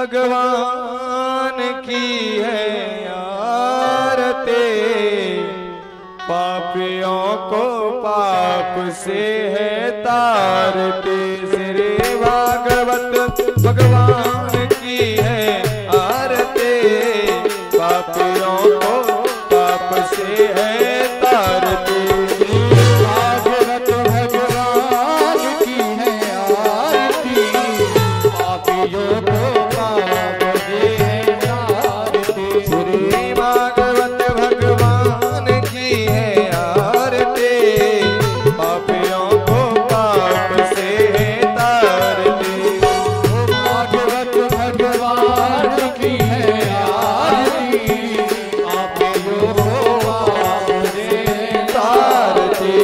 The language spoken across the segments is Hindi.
भगवान की है आरती, पापियों को पाप से है तारती। श्री भागवत भगवान की है आरती, पापियों को पाप से है तारती। भागवत भगवान की है आरती, पापियों को पाप से है तारती। श्री भागवत भगवान की है आरती, पापियों को पाप से है तारती। भागवत भगवान की है आरती, पापियों को पाप से है तारती।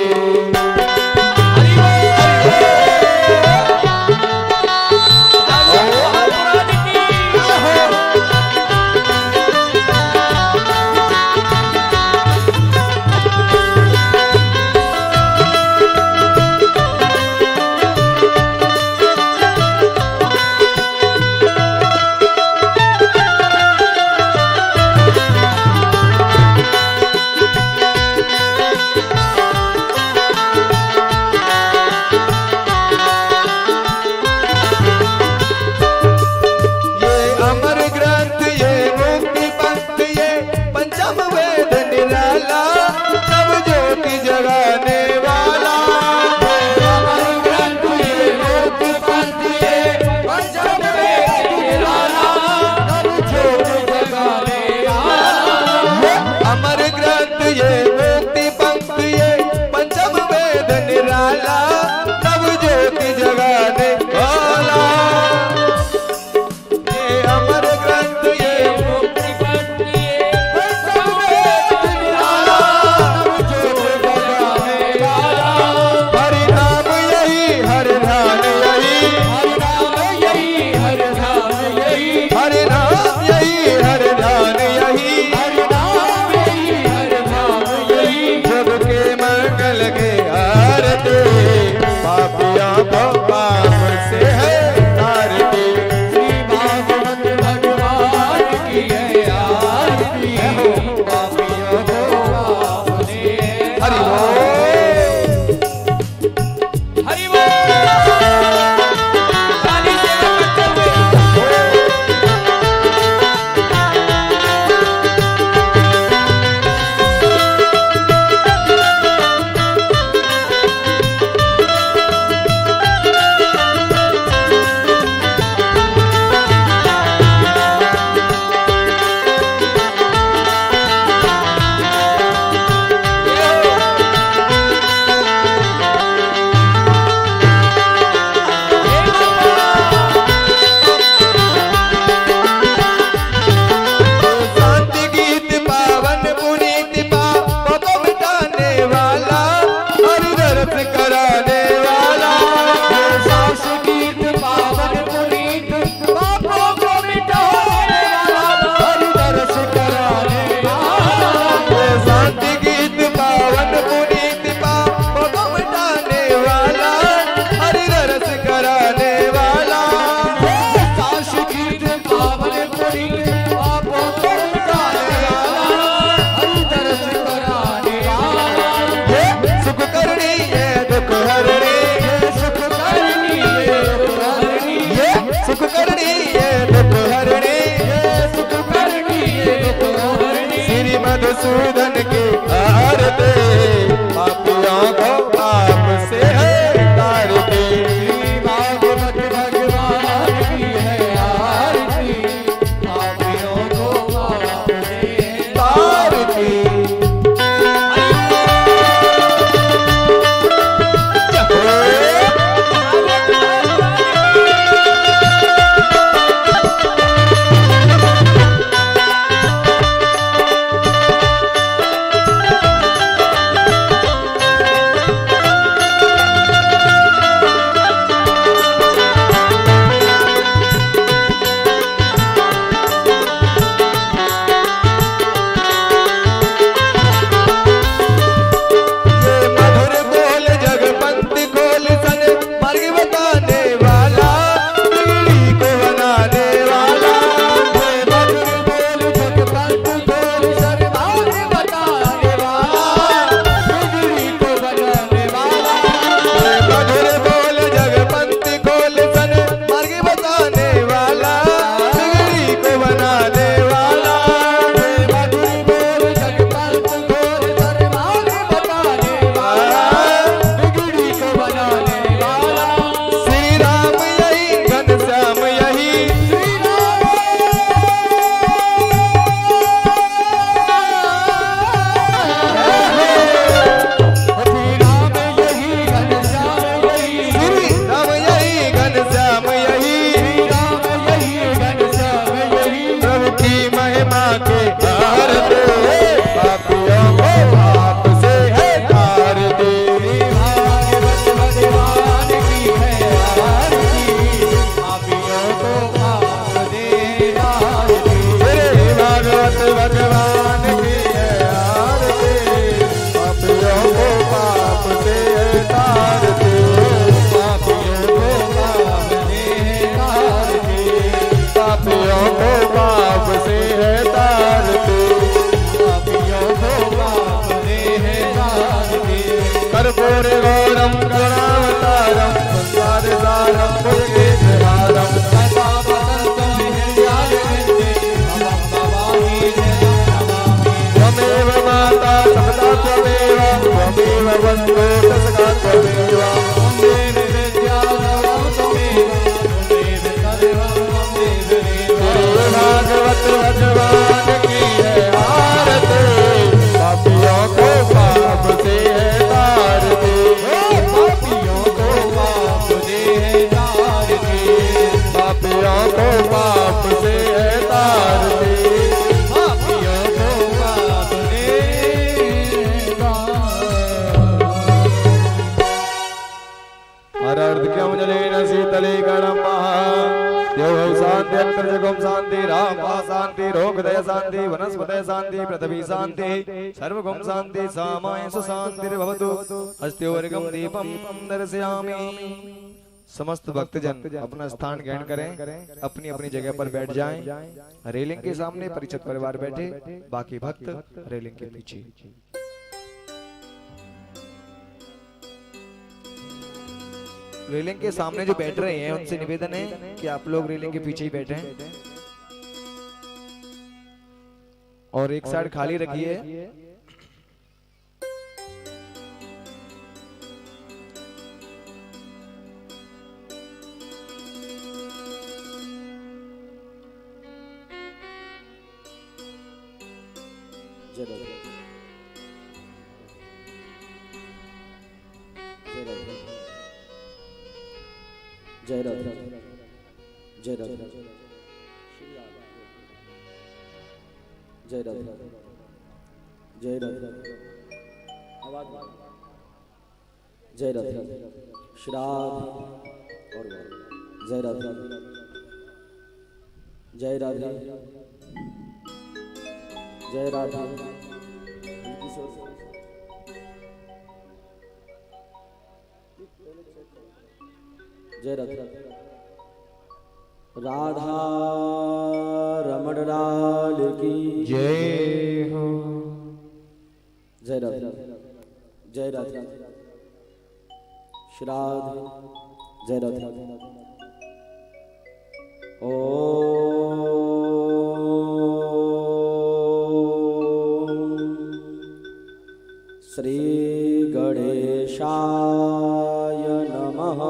मधुसूदन की आरती, पापियों को पाप से है तारती। भागवत भगवान की है आरती, पापियों को पाप से है तारती। पापियों को पाप से है तारते, पापियों को पाप से है तारते। कर्पूर गौरम करुणावतारम संसार सारम भुजगेन्द्रहारम सदा वसन्तं हृदयारविन्दे मम भवानी नमामि। त्वमेव माता समता त्वमेव, त्वमेव बन्धो दशका त्वमेव, त्वमेव विद्याधरं त्वमेव, त्वमेव सर्वं त्वमेव देवा। भागवत भगवान की है आरती, पापियों को पाप से है तारते, पापियों को पाप से है तारते। पापियों को पाप से है तारते। पापियों को पाप से हर अर्धक्यम जलेन शीतले गणम देव शांति अंतर्जगम शांति रामा शांति रोगदय शांति वनस्पतय शांति पृथ्वी शांति सर्वगम शांति सामाय शांतिर्भवतु। हस्त्योर्गम दीपम दर्शयामि। समस्त भक्तजन अपना स्थान ग्रहण करें, अपनी अपनी जगह पर बैठ जाएं। रेलिंग के सामने परिचित परिवार बैठे, बाकी भक्त रेलिंग के पीछे। रेलिंग के सामने जो बैठ रहे हैं उनसे निवेदन है कि आप लोग रेलिंग के पीछे ही बैठे हैं और एक साइड खाली रखिए। जय राधे जय राधे जय राधे जय राधे जय राधे श्राद्ध और जय राधे जय राधे जय राधे जय राधे राधा रमण लाल की जय हो। जय राधे जय राधे श्राद्ध जय राधे ओम श्री गणेशाय नमः।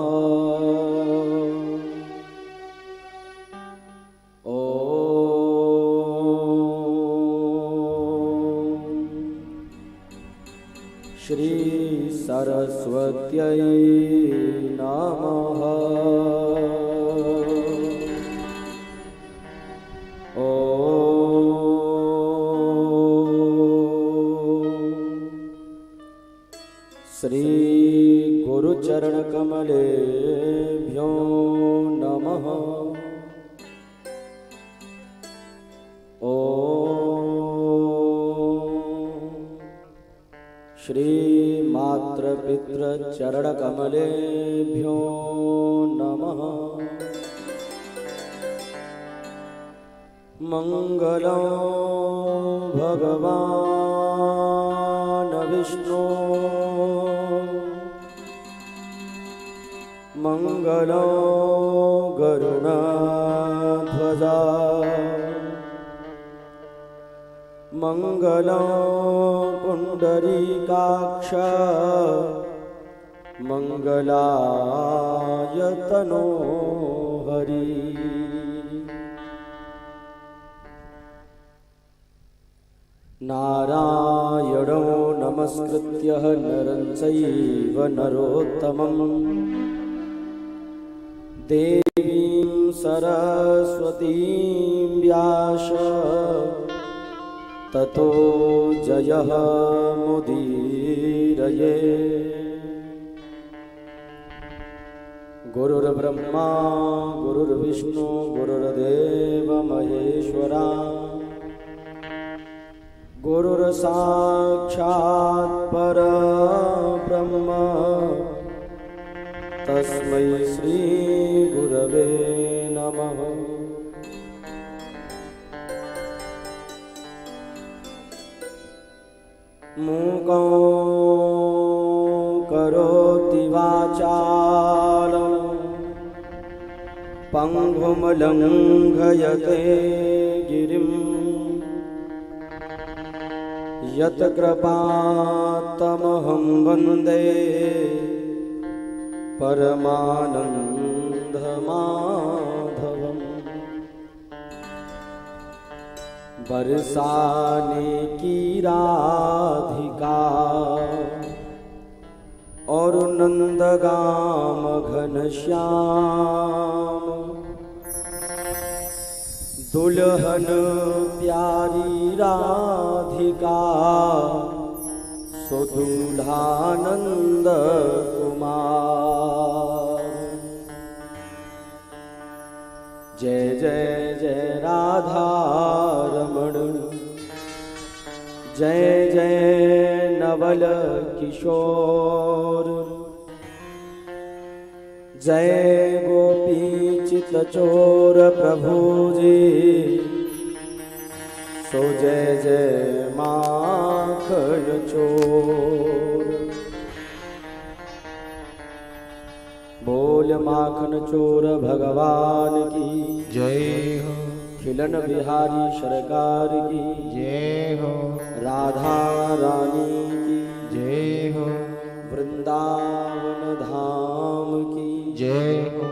श्री सरस्वत्यै नमः। श्री गुरुचरण कमलेभ्यो नमः। श्री मातृपितृचरण कमलेभ्यो नमः। मंगलं भगवान विष्णु मंगलं गरुड़ध्वजा मंगलं पुंडरीकाक्ष मंगलाय तनो हरि। नारायणो नमस्कृत्य नरं चैव नरोत्तमं देवीं सरस्वतीं व्यास ततो जयः मुदीरये। गुरुर्ब्रह्मा गुरुर्विष्णु गुरुर्देव महेश्वरा गुरुर्साक्षात् परब्रह्म तस्मै श्री गुरवे नमः। मूकं करोति वाचालं पङ्गुं लङ्घयते गिरिं यत्कृपातमहं वन्दे परमानन्दमाधवम्। बरसाने की राधिका और नंदगाम घनश्याम, दुल्हन प्यारी राधिका सुदूल्हानंद कुमार। जय जय जय राधा रमण, जय जय नवल किशोर, जय गोपी चितचोर प्रभु जी, सो जय जय माखन चोर। बोल माखन चोर भगवान की जय हो, खिलन बिहारी सरकार की जय हो, राधा रानी की जय हो, वृंदावन धाम की जय हो,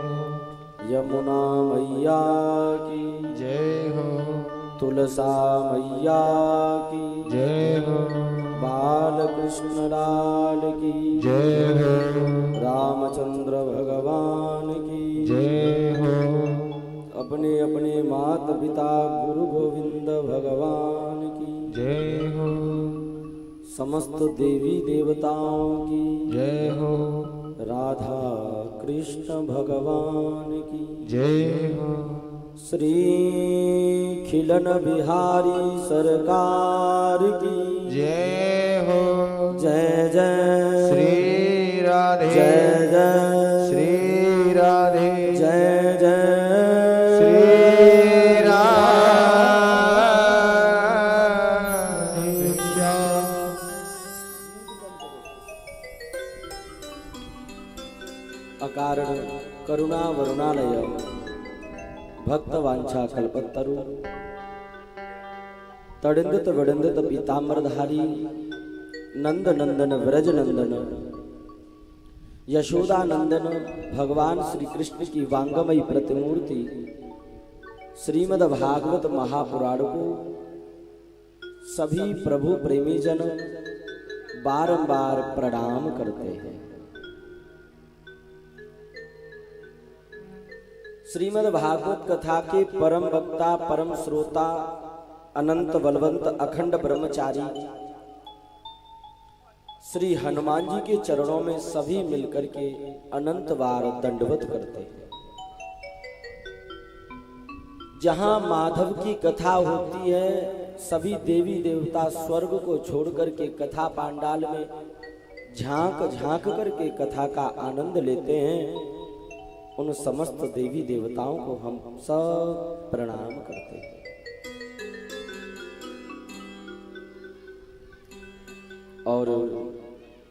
यमुना मैया की जय हो, तुलसा मैया की जय हो, बाल कृष्ण लाल की जय हो, रामचंद्र भगवान की जय हो, अपने अपने माता पिता गुरु गोविंद भगवान की जय हो, समस्त देवी देवताओं की जय हो, राधा कृष्ण भगवान की जय हो, श्री खिलन बिहारी सरकार की जय हो, जय जय श्री राधे, जय जय श्री राधे, जय जय श्री राधे श्याम। अकारण करुणा वरुणालय भक्त वांछा कल्पतरु तड़िंदित विड़िंदित पीताम्बरधारी नंद नंदन व्रज नंदन यशोदा नंदन भगवान श्री कृष्ण की वांगमयी प्रतिमूर्ति श्रीमद् भागवत महापुराण को सभी प्रभु प्रेमी जन बारंबार प्रणाम करते हैं। श्रीमद् भागवत कथा के परम वक्ता परम श्रोता अनंत बलवंत अखंड ब्रह्मचारी श्री हनुमान जी के चरणों में सभी मिलकर के अनंत बार दंडवत करते हैं। जहां माधव की कथा होती है सभी देवी देवता स्वर्ग को छोड़कर के कथा पांडाल में झांक झांक करके कथा का आनंद लेते हैं। उन समस्त देवी देवताओं को हम सब प्रणाम करते हैं। और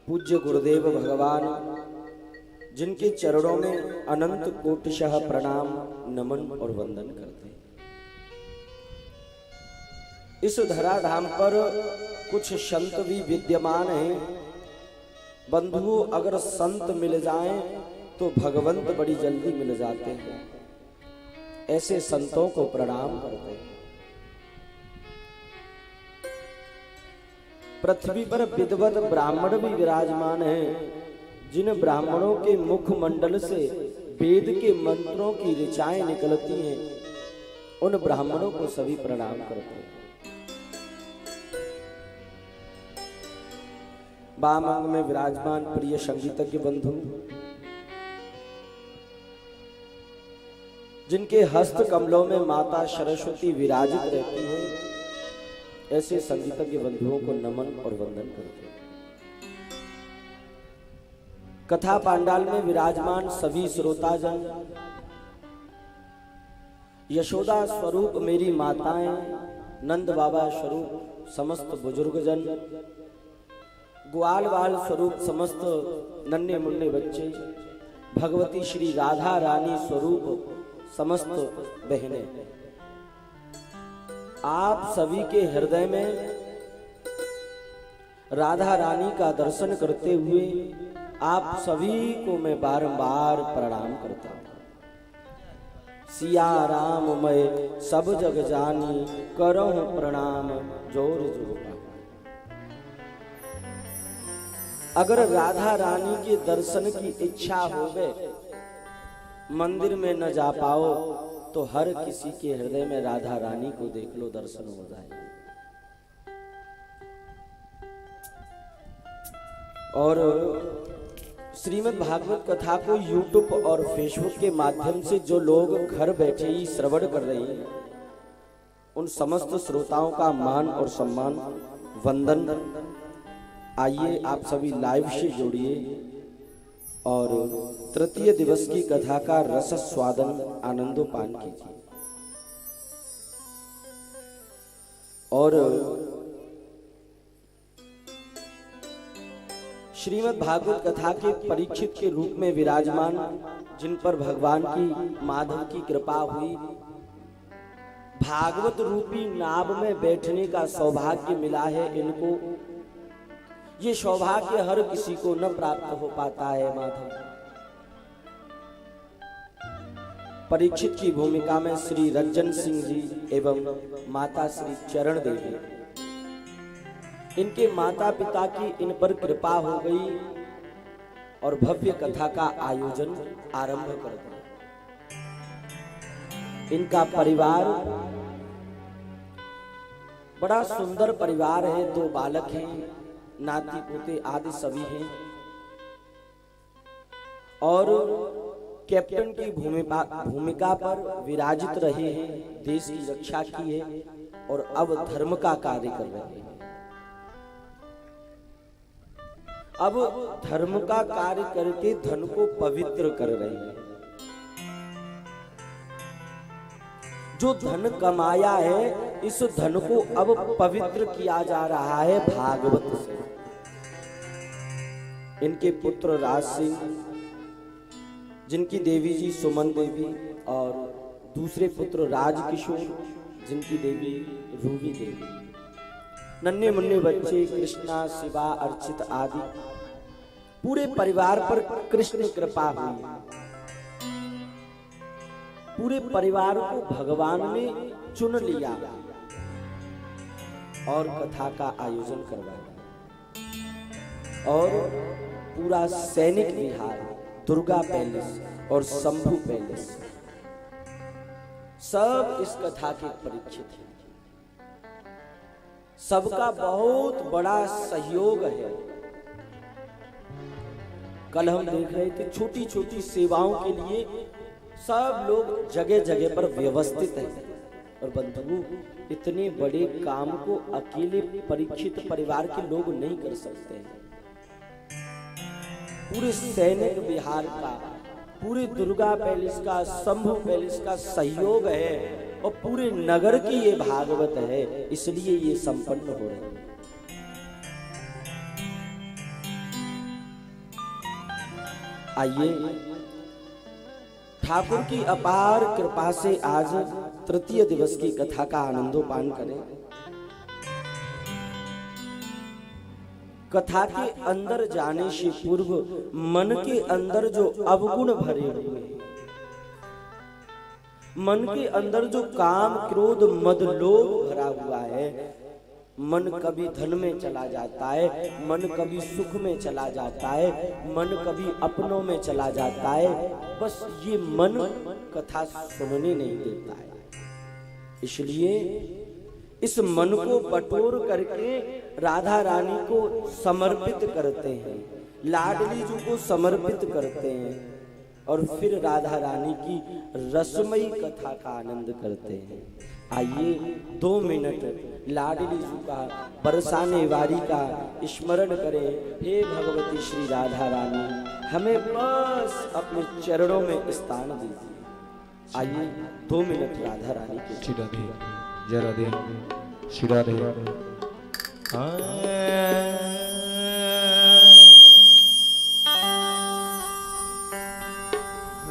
पूज्य गुरुदेव भगवान जिनके चरणों में अनंत कोटिशः प्रणाम नमन और वंदन करते हैं। इस धराधाम पर कुछ संत भी विद्यमान हैं। बंधु अगर संत मिल जाएं तो भगवंत बड़ी जल्दी मिल जाते हैं। ऐसे संतों को प्रणाम करते हैं। पृथ्वी पर विद्वत ब्राह्मण भी विराजमान हैं। जिन ब्राह्मणों के मुखमंडल से वेद के मंत्रों की ऋचाएं निकलती हैं उन ब्राह्मणों को सभी प्रणाम करते हैं। बामंग में विराजमान प्रिय संगीतज्ञ बंधु जिनके हस्त कमलों में माता सरस्वती विराजित रहती है ऐसे संगीतज्ञ बंधुओं को नमन और वंदन करते हैं। कथा पांडाल में विराजमान सभी श्रोताजन यशोदा स्वरूप मेरी माताएं नंद बाबा स्वरूप समस्त बुजुर्गजन ग्वाल बाल स्वरूप समस्त नन्हे मुन्ने बच्चे, भगवती श्री राधा रानी स्वरूप समस्त बहनें, आप सभी के हृदय में राधा रानी का दर्शन करते हुए आप सभी को मैं बारंबार प्रणाम करता हूं। सिया राम मैं सब जग जानी, करहूं प्रणाम जोर जोर। अगर राधा रानी के दर्शन की इच्छा होवे, मंदिर में न जा पाओ तो हर किसी के हृदय में राधा रानी को देख लो, दर्शन हो जाए। और श्रीमद् भागवत कथा को यूट्यूब और फेसबुक के माध्यम से जो लोग घर बैठे ही श्रवण कर रहे हैं, उन समस्त श्रोताओं का मान और सम्मान, वंदन। आइए आप सभी लाइव से जुड़िए और तृतीय दिवस की कथा का रस स्वादन आनंदोपान कीजिए। और श्रीमद् भागवत कथा के परीक्षित के रूप में विराजमान, जिन पर भगवान की माधव की कृपा हुई, भागवत रूपी नाव में बैठने का सौभाग्य मिला है इनको। ये सौभाग्य हर किसी को न प्राप्त हो पाता है। माधव परीक्षित की भूमिका में श्री रंजन सिंह जी एवं माता श्री चरण देवी, इनके माता पिता की इन पर कृपा हो गई और भव्य कथा का आयोजन आरंभ कर दिया। इनका परिवार बड़ा सुंदर परिवार है, 2 बालक हैं, नाती पोते आदि सभी हैं। और कैप्टन की भूमिका पर विराजित रहे हैं, देश की रक्षा की है और अब धर्म का कार्य कर रहे हैं। अब धर्म का कार्य करके धन को पवित्र कर रहे हैं। जो धन कमाया है, इस धन को अब पवित्र किया जा रहा है भागवत से। इनके पुत्र राज सिंह, जिनकी देवी जी सुमन देवी, और दूसरे पुत्र राजकिशोर, जिनकी देवी रूबी देवी। नन्हे मुन्ने बच्चे कृष्णा, शिवा, अर्चित आदि पूरे परिवार पर कृष्ण कृपा हुई। पूरे परिवार को भगवान ने चुन लिया और कथा का आयोजन करवाया। और पूरा सैनिक विहार, दुर्गा पैलेस और शंभू पैलेस सब इस कथा के परीक्षित हैं। सबका बहुत बड़ा सहयोग है। कल हम देख रहे थे छोटी छोटी सेवाओं के लिए सब लोग जगह जगह पर व्यवस्थित हैं। और बंधुओं, इतने बड़े काम को अकेले परीक्षित परिवार के लोग नहीं कर सकते हैं। पूरे सैनिक विहार का, पूरे दुर्गा पैलेस का, शंभू पैलेस का सहयोग है और पूरे नगर की ये भागवत है, इसलिए ये संपन्न हो रहे हैं। आइए ठाकुर की अपार कृपा से आज तृतीय दिवस की कथा का आनंदोपान करें। कथा के अंदर जाने से पूर्व मन के अंदर जो अवगुण भरे हुए, मन के अंदर जो काम, क्रोध, मद, लोभ भरा हुआ है, मन कभी धन में चला जाता है, मन कभी सुख में चला जाता है, मन कभी अपनों में चला जाता है। बस ये मन कथा सुनने नहीं देता है। इसलिए इस मन को बटोर करके राधा रानी को समर्पित करते हैं, लाडली जी को समर्पित करते हैं और फिर राधा रानी की रसमयी कथा का आनंद करते हैं। आइए 2 मिनट लाडली जी का, बरसाने वारी का स्मरण करें। हे भगवती श्री राधा रानी, हमें बस अपने चरणों में स्थान दीजिए। आइए 2 मिनट राधा रानी के श्री राधे, जय राधे, श्री राधे।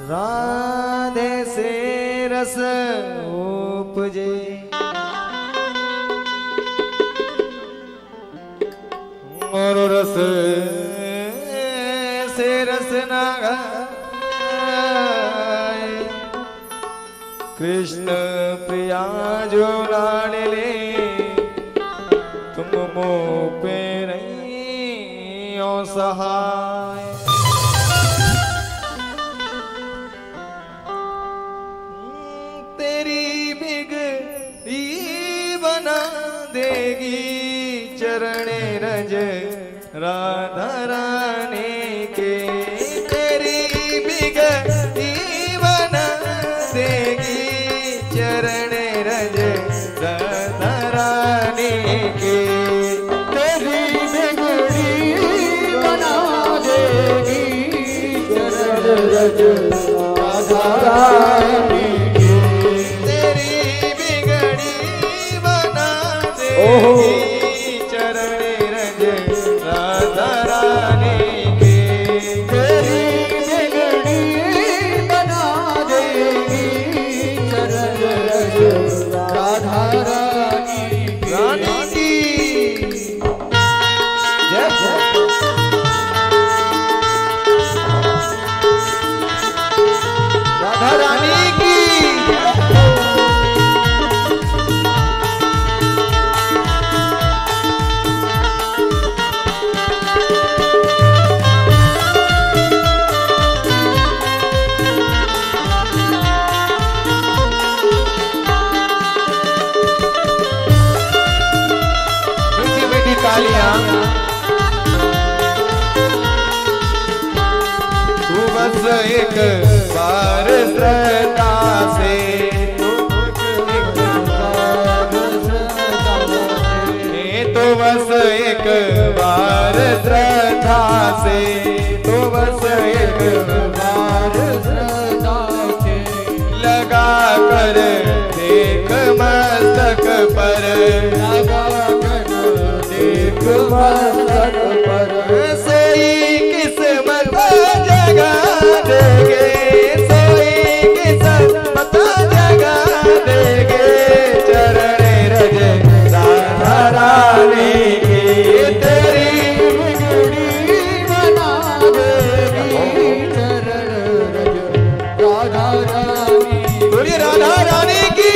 राधे से रस उपजे और रस से रस ना गाए कृष्ण प्रिया जो लाडले तुम मोह पे नहीं हो सहाय तेरी बिगड़ी बना देगी चरण रज राधा रानी के तेरी बिगड़ी बना देगी चरण रज राधा रानी के तेरी बिगड़ी बना देगी चरण रज राधा रानी तेरी बिगड़ी बना देगी चरण रज राधा रानी के तेरी बिगड़ी बना देगी चरण रज राधा रानी की जय जय राधा रानी की मीठी मीठी तालियां तू बस एक बार श्रद्धा से तो बस एक बार श्रद्धा से तो बस एक बार श्रद्धा से लगा कर देख मस्तक पर लगा कर देख मस्तक पर सोई किस्मत जगा देगे सोई किस्मत जगा देगे चरण रज राधा रानी की तेरी बिगड़ी बना देगी चरण रज राधा रानी बोलिए राधा रानी की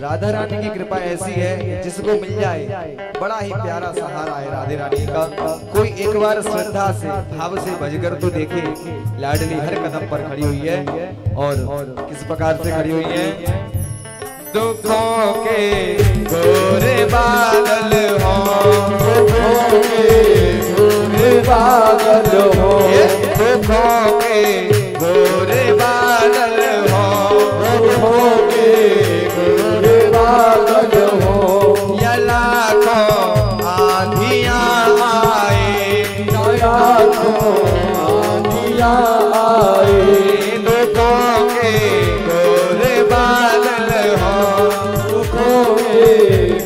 राधा रानी की कृपा ऐसी है जिसको मिल जाए बड़ा ही प्यारा सहारा है राधे रानी का। कोई एक बार श्रद्धा से भाव से भजकर तो देखे, लाडली हर कदम पर खड़ी हुई है और किस प्रकार से खड़ी हुई है। दुखों के गोरे बादल हो, दुखों के गोरे बादल हो, दुखों के गोरे बादल हो, दुखों के गोरे बादल हो, या लाखों आंधियां आए, लाखों आंधियां आए, दुखों के गोरे बादल हो, दुखों के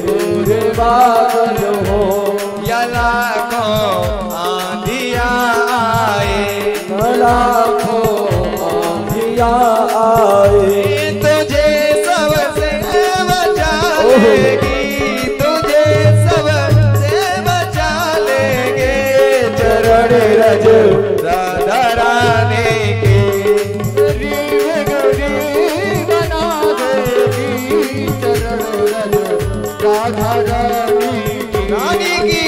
गोरे बादल हो, या लाखों आंधियां आए, लाखों आंधियां आए, तुझे सबसे बचा लेगी, तुझे सबसे बचा लेंगे चरण रज राधा रानी की, गरीब गरीब बना देगी चरण रज राधा रानी की।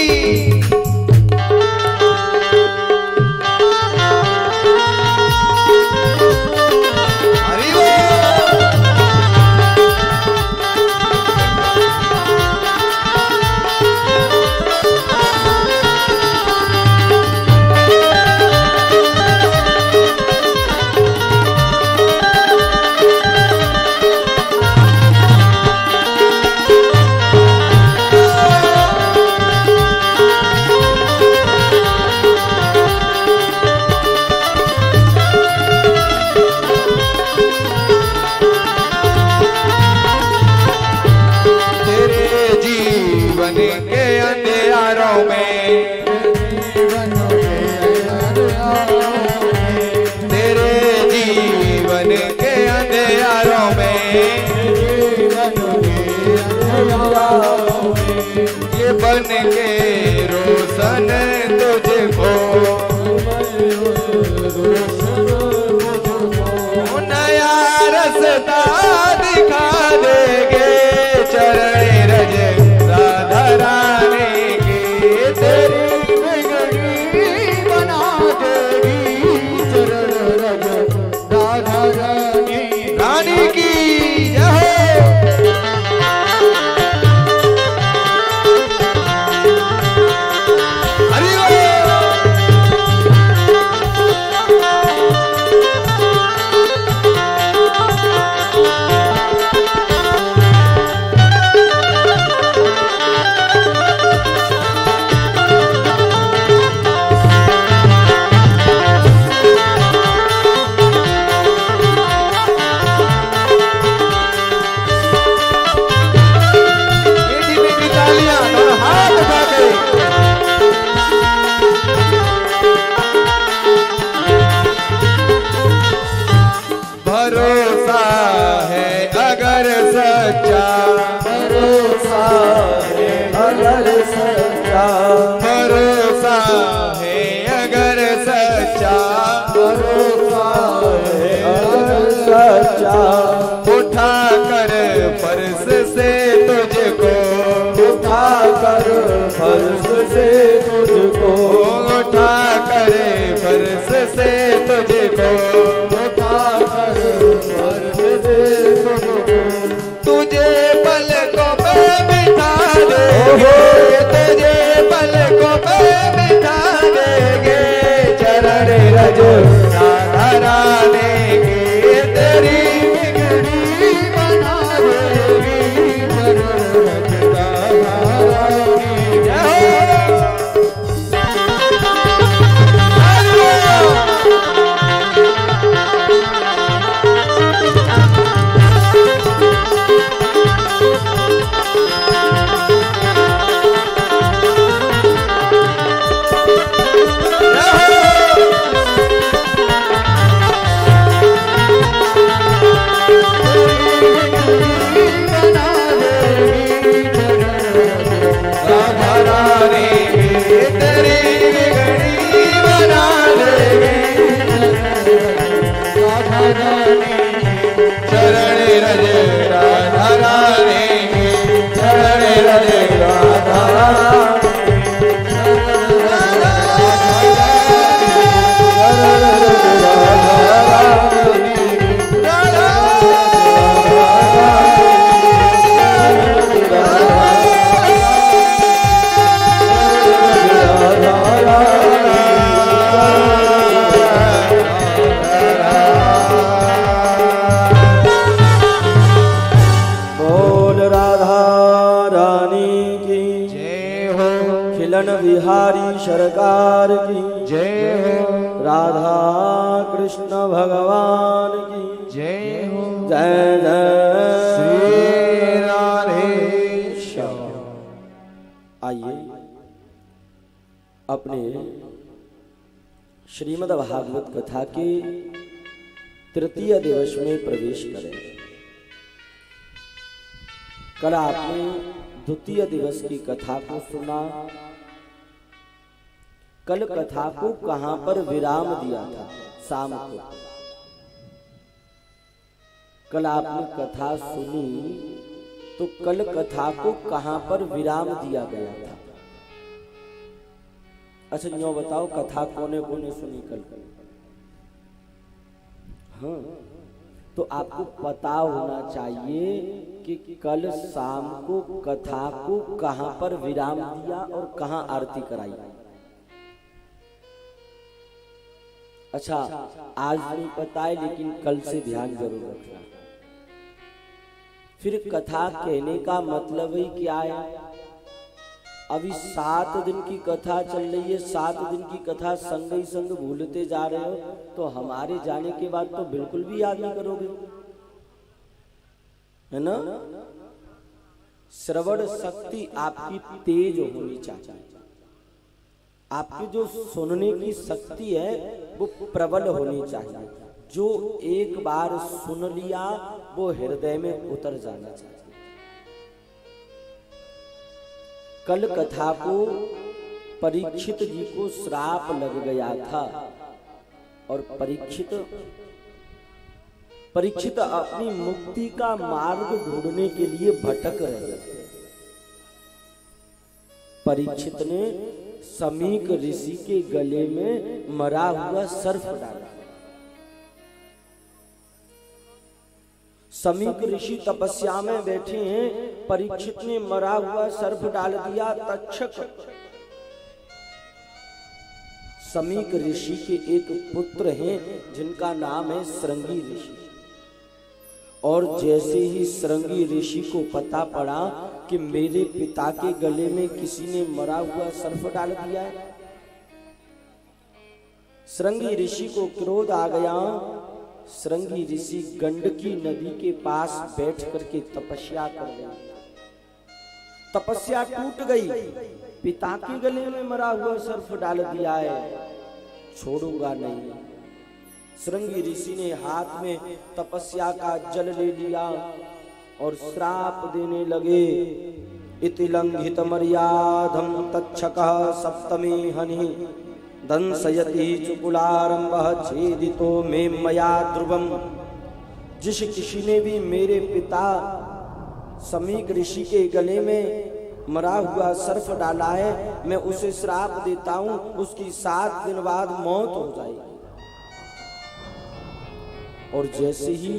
के अंधियारों में, तेरे जीवन के अंधियारों में, ये बन के रोशन तुझको नया रास्ता दिखा देंगे, चरण रज राधा रानी की तेरी बिगड़ी बना देगी, चरण रज राधा रानी की जय। भरोसा है अगर सच्चा, भरोसा है अगर सच्चा, भरोसा है अगर सच्चा, भरोसा है अगर सच्चा, उठा कर फर्श से तुझको, उठा कर फर्श से तुझको, उठा कर फर्श से तुझको, उठा कर फर्श से तुझको, तुझे पलकों पे बिठा देंगे, तुझे पलकों पे बिठा देंगे, चरण रज राधा रानी की तेरी बिगड़ी बना देगी, चरण रज राधा रानी की जय। बिहारी सरकार की जय हो, राधा कृष्ण भगवान की जय हो, जय जय श्री राधेश्याम। आइए अपने श्रीमद् भागवत कथा के तृतीय दिवस में प्रवेश करें। कल आपने द्वितीय दिवस की कथा को सुना। कल कथा को कहां पर विराम दिया था? शाम को। कल आपने कथा सुनी तो कल कथा को कहां पर विराम दिया गया था? अच्छा यूं बताओ, कथा कोने कोने सुनी कल? हाँ, तो आपको पता होना चाहिए कि कल शाम को कथा को कहां पर विराम दिया और कहां आरती कराई। अच्छा, आज नहीं पता है लेकिन कल से ध्यान जरूर रखना। फिर कथा कहने का मतलब ही क्या है? अभी 7 दिन की कथा चल रही है, 7 दिन की कथा संग ही संग भूलते जा रहे हो, तो हमारे जाने के बाद तो बिल्कुल भी याद नहीं करोगे, है ना? श्रवण शक्ति आपकी तेज होनी चाहिए। आपकी जो सुनने की शक्ति है वो प्रबल होनी चाहिए। जो एक बार सुन लिया वो हृदय में उतर जाना चाहिए। कल कथा को परीक्षित जी को श्राप लग गया था और परीक्षित अपनी मुक्ति का मार्ग ढूंढने के लिए भटक रहे थे। परीक्षित ने समीक ऋषि के गले में मरा हुआ सर्प डाला। समीक ऋषि तपस्या में बैठे हैं, परीक्षित ने मरा हुआ सर्प डाल दिया। तक्षक समीक ऋषि के एक पुत्र हैं जिनका नाम है श्रृंगी ऋषि। और जैसे ही श्रृंगी ऋषि को पता पड़ा कि मेरे पिता के गले में किसी ने मरा हुआ सर्प डाल दिया है, श्रृंगी ऋषि को क्रोध आ गया। श्रृंगी ऋषि गंडकी नदी के पास बैठ करके तपस्या कर रहे। तपस्या टूट गई, पिता के गले में मरा हुआ सर्प डाल दिया है, छोड़ूंगा नहीं। श्रृंगी ऋषि ने हाथ में तपस्या का जल ले लिया और श्राप देने लगे। इति लंघित मर्यादं तच्छकः सप्तमी हनि दंसयति चुकुलारंभः छेदितो मे मया ध्रुवम्। जिस किसी ने भी मेरे पिता समीक ऋषि के गले में मरा हुआ सर्प डाला है, मैं उसे श्राप देता हूं, उसकी 7 दिन बाद मौत हो जाएगी। और जैसे ही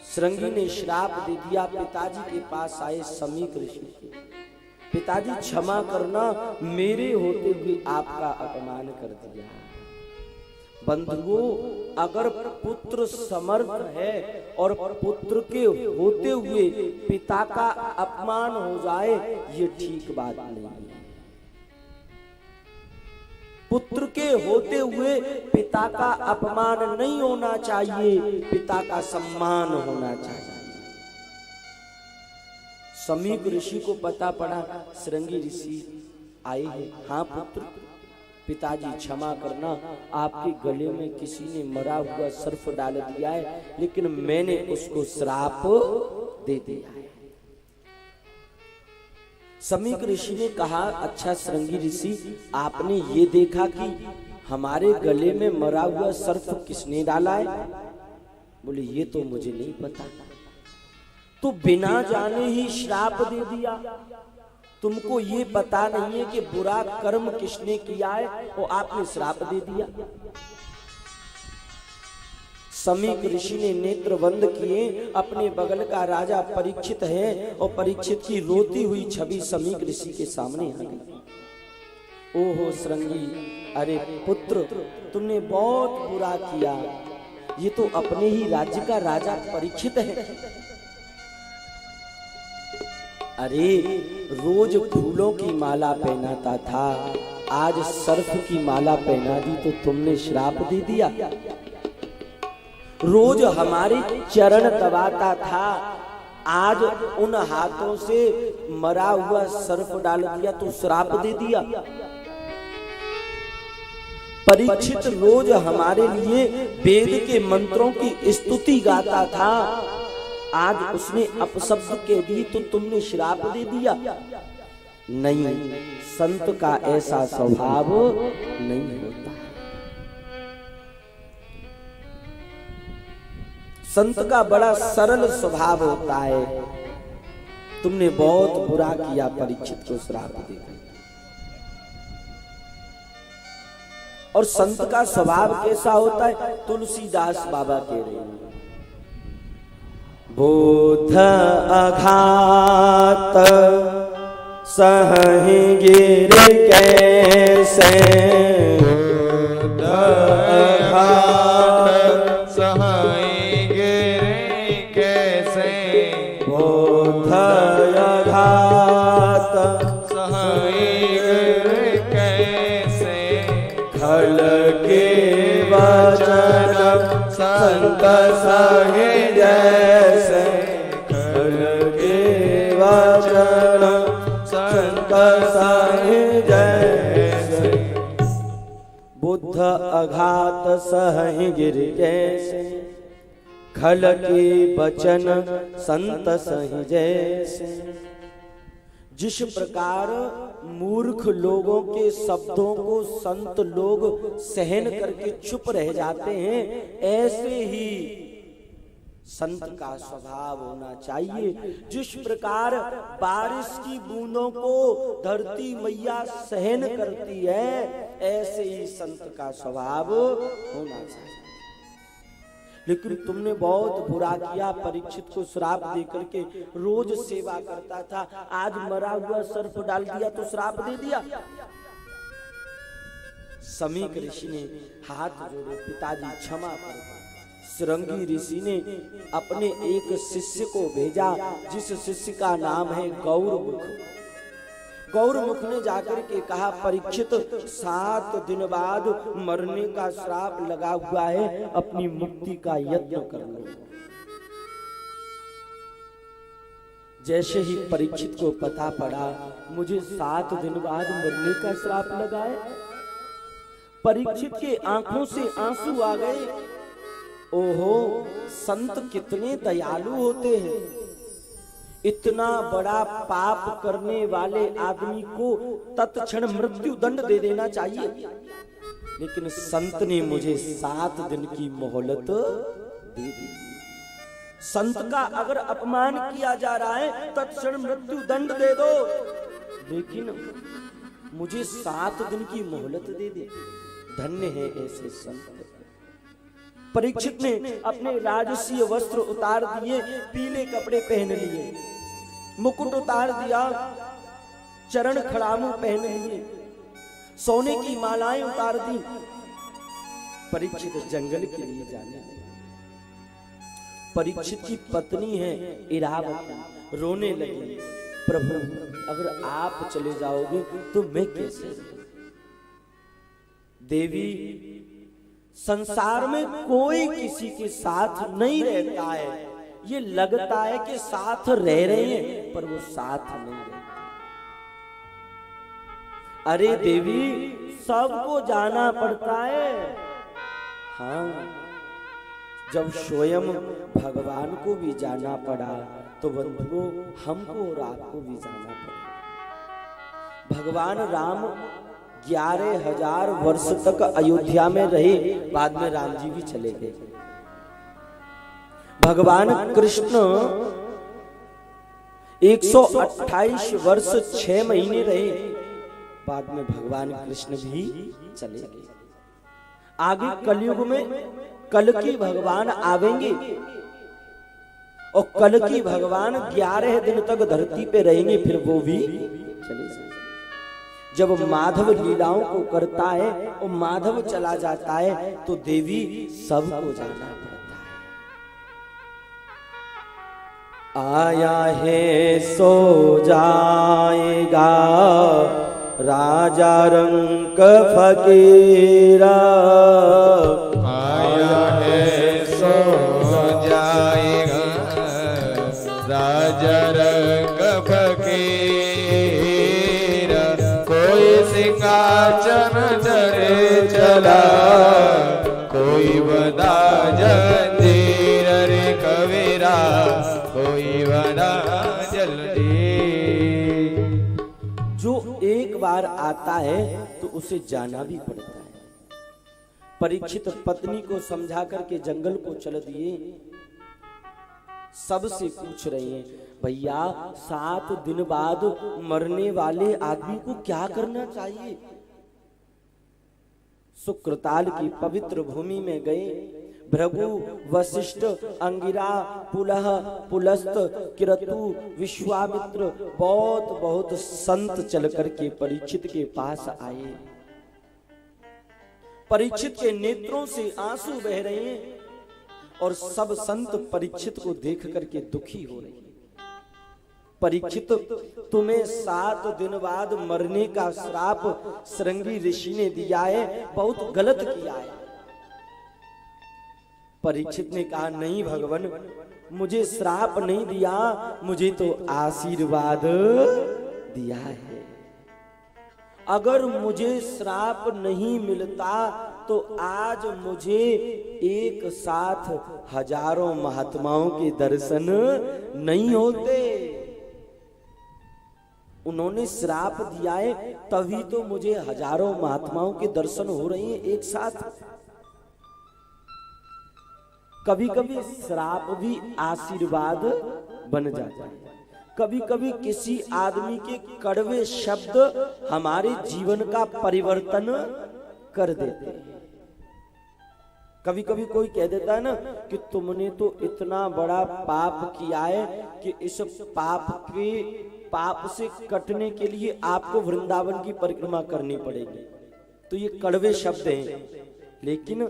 श्रृंगी ने श्राप दे दिया, पिताजी के पास आए समीक ऋषि। पिताजी क्षमा करना, मेरे होते हुए आपका अपमान कर दिया। बंधुओं, अगर पुत्र समर्थ है और पुत्र के होते हुए पिता का अपमान हो जाए, ये ठीक बात नहीं है। पुत्र के होते हुए पिता का अपमान नहीं होना चाहिए, पिता का सम्मान होना चाहिए। समीक ऋषि को पता पड़ा, श्रृंगी ऋषि आए हैं। हाँ पुत्र, पिताजी क्षमा करना, आपके गले में किसी ने मरा हुआ सर्प डाल दिया है, लेकिन मैंने उसको श्राप दे दिया है। समीक ऋषि ने कहा, अच्छा श्रृंगी ऋषि, आपने ये देखा कि हमारे गले में मरा हुआ सर्प किसने डाला है? बोले ये तो मुझे नहीं पता। तो बिना जाने ही श्राप दे दिया। तुमको ये पता नहीं है कि बुरा कर्म किसने किया है और आपने श्राप दे दिया। समीक ऋषि ने नेत्र बंद किए। अपने बगल का राजा परीक्षित है और परीक्षित की रोती हुई छवि समीक ऋषि के सामने आ गई। ओहो श्रृंगी, अरे पुत्र, तुमने बहुत बुरा किया। ये तो अपने ही राज्य का राजा परीक्षित है। अरे रोज फूलों की माला पहनाता था, आज सर्प की माला पहना दी तो तुमने श्राप दे दिया। रोज हमारे चरण दबाता था, आज उन हाथों से मरा हुआ सर्प डाल दिया तो श्राप दे दिया। परीक्षित रोज हमारे लिए वेद के मंत्रों की स्तुति गाता था, आज उसने अपशब्द कह दी तो तुमने श्राप दे दिया। नहीं, संत का ऐसा स्वभाव नहीं होता। संत का बड़ा सरल स्वभाव होता है। तुमने बहुत बुरा किया परीक्षित को श्राप देकर। और संत का स्वभाव कैसा होता है? तुलसीदास बाबा कह रहे हैं, बोध आघात सहेंगे कैसे, बोध आघात सहेंगे कैसे, बोध आघात सहेंगे कैसे, खल के वचन संत सहे जैसे, खल के बुद्ध अघात सहि गिर जैसे, खल के बचन संत सहि जैसे। जिस प्रकार मूर्ख लोगों के शब्दों को संत लोग सहन करके चुप रह जाते हैं, ऐसे ही संत का स्वभाव होना चाहिए। जिस प्रकार बारिश की बूंदों को धरती मैया सहन करती है, ऐसे ही संत का स्वभाव होना चाहिए। लेकिन तुमने बहुत बुरा किया, परीक्षित को श्राप देकर के रोज सेवा करता था, आज मरा हुआ सर्प डाल दिया तो श्राप दे दिया। समीक ऋषि ने हाथ जोड़े, पिताजी क्षमा कर। श्रृंगी ऋषि ने अपने एक शिष्य को भेजा, जिस शिष्य का नाम है गौरमुख। गौरमुख ने जाकर के कहा, परीक्षित 7 दिन बाद मरने का श्राप लगा हुआ है, अपनी मुक्ति का यत्न कर लो। जैसे ही परीक्षित को पता पड़ा मुझे 7 दिन बाद मरने का श्राप लगा है, परीक्षित के आंखों से आंसू आ गए। ओहो, संत कितने दयालु होते हैं। इतना बड़ा पाप करने वाले आदमी को तत्क्षण मृत्यु दंड दे देना चाहिए, लेकिन संत ने मुझे 7 दिन की मोहलत दे दी। संत का अगर अपमान किया जा रहा है, तत्क्षण मृत्यु दंड दे दो, लेकिन मुझे 7 दिन की मोहलत दे दे। धन्य है ऐसे संत। परीक्षित ने अपने राजसीय वस्त्र उतार दिए, पीले कपड़े पहन लिए, मुकुट उतार दिया, चरण खड़ामू पहन लिए, सोने की मालाएं उतार दी। परीक्षित जंगल के लिए जाने लगे। परीक्षित की पत्नी है इरावती, रोने लगी, प्रभु अगर आप चले जाओगे तो मैं कैसे? देवी, संसार में कोई किसी के साथ नहीं रहता है, ये लगता है कि साथ रह रहे हैं, पर वो साथ नहीं रहते। अरे देवी, सबको जाना पड़ता है। हाँ, जब स्वयं भगवान को भी जाना पड़ा तो बंधुओं हमको और आपको भी जाना पड़ा। भगवान राम 11,000 वर्ष तक अयोध्या में रहे, बाद में राम जी भी चले गए। भगवान कृष्ण 128 वर्ष 6 महीने रहे, बाद में भगवान कृष्ण भी चले गए। आगे कलयुग में कल की भगवान आवेंगे और कल की भगवान 11 दिन तक धरती पे रहेंगे, फिर वो भी चले जाएंगे। जब माधव लीलाओं को करता है और माधव चला जाता है तो देवी सबको जाना पड़ता है। आया है सो जाएगा राजा रंग फकीरा, आया है सो जाएगा राजा रंग फकीरा। कोई सिंहासन चढ़े चला, कोई बदा जंजीर रे कबीरा, कोई बदा जल्दी। जो एक बार आता है तो उसे जाना भी पड़ता है। परीक्षित पत्नी को समझा करके जंगल को चल दिए। सबसे पूछ रहे हैं, भैया 7 दिन बाद मरने वाले आदमी को क्या करना चाहिए? सुक्रताल की पवित्र भूमि में गए। भृगु, वशिष्ठ, अंगिरा, पुलह, पुलस्त, किरतु, विश्वामित्र, बहुत संत चल करके परीक्षित के पास आए। परीक्षित के नेत्रों से आंसू बह रहे हैं और सब संत परीक्षित को देख करके दुखी हो रहे हैं। परीक्षित, तुम्हें 7 दिन बाद मरने का श्राप श्रृंगी ऋषि ने दिया है, बहुत गलत किया है। परीक्षित ने कहा, नहीं भगवान, मुझे श्राप नहीं दिया, मुझे तो आशीर्वाद दिया है। अगर मुझे श्राप नहीं मिलता तो आज मुझे एक साथ हजारों महात्माओं के दर्शन नहीं होते। उन्होंने श्राप दिया है, तभी तो मुझे हजारों महात्माओं के दर्शन हो रहे हैं एक साथ। कभी कभी श्राप भी आशीर्वाद बन जाता है। कभी कभी किसी आदमी के कड़वे शब्द हमारे जीवन का परिवर्तन कर देते हैं। कभी कभी कोई कह देता है ना कि तुमने तो इतना बड़ा पाप किया है कि इस पाप से कटने के लिए आपको वृंदावन की परिक्रमा करनी पड़ेगी। तो ये कड़वे शब्द हैं, लेकिन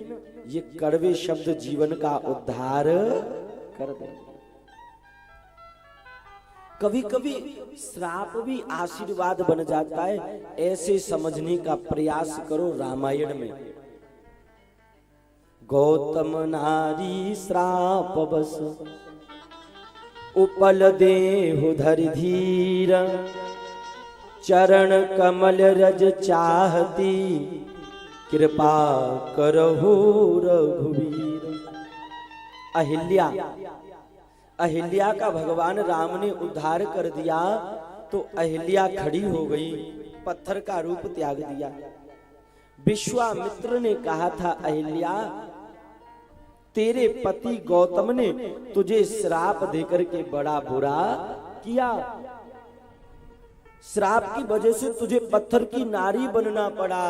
ये कड़वे शब्द जीवन का उद्धार कर देंगे। कभी कभी श्राप भी आशीर्वाद बन जाता है। ऐसे समझने का प्रयास करो। रामायण में गौतम नारी श्राप बस उपल देहु धरि धीर, चरण कमल रज चाहती, कृपा करहु रघुवीर। अहिल्या का भगवान राम ने उद्धार कर दिया तो अहिल्या खड़ी हो गई, पत्थर का रूप त्याग दिया। विश्वामित्र ने कहा था, अहिल्या तेरे पति गौतम ने तुझे श्राप देकर के बड़ा बुरा किया। श्राप की वजह से तुझे पत्थर की नारी बनना पड़ा।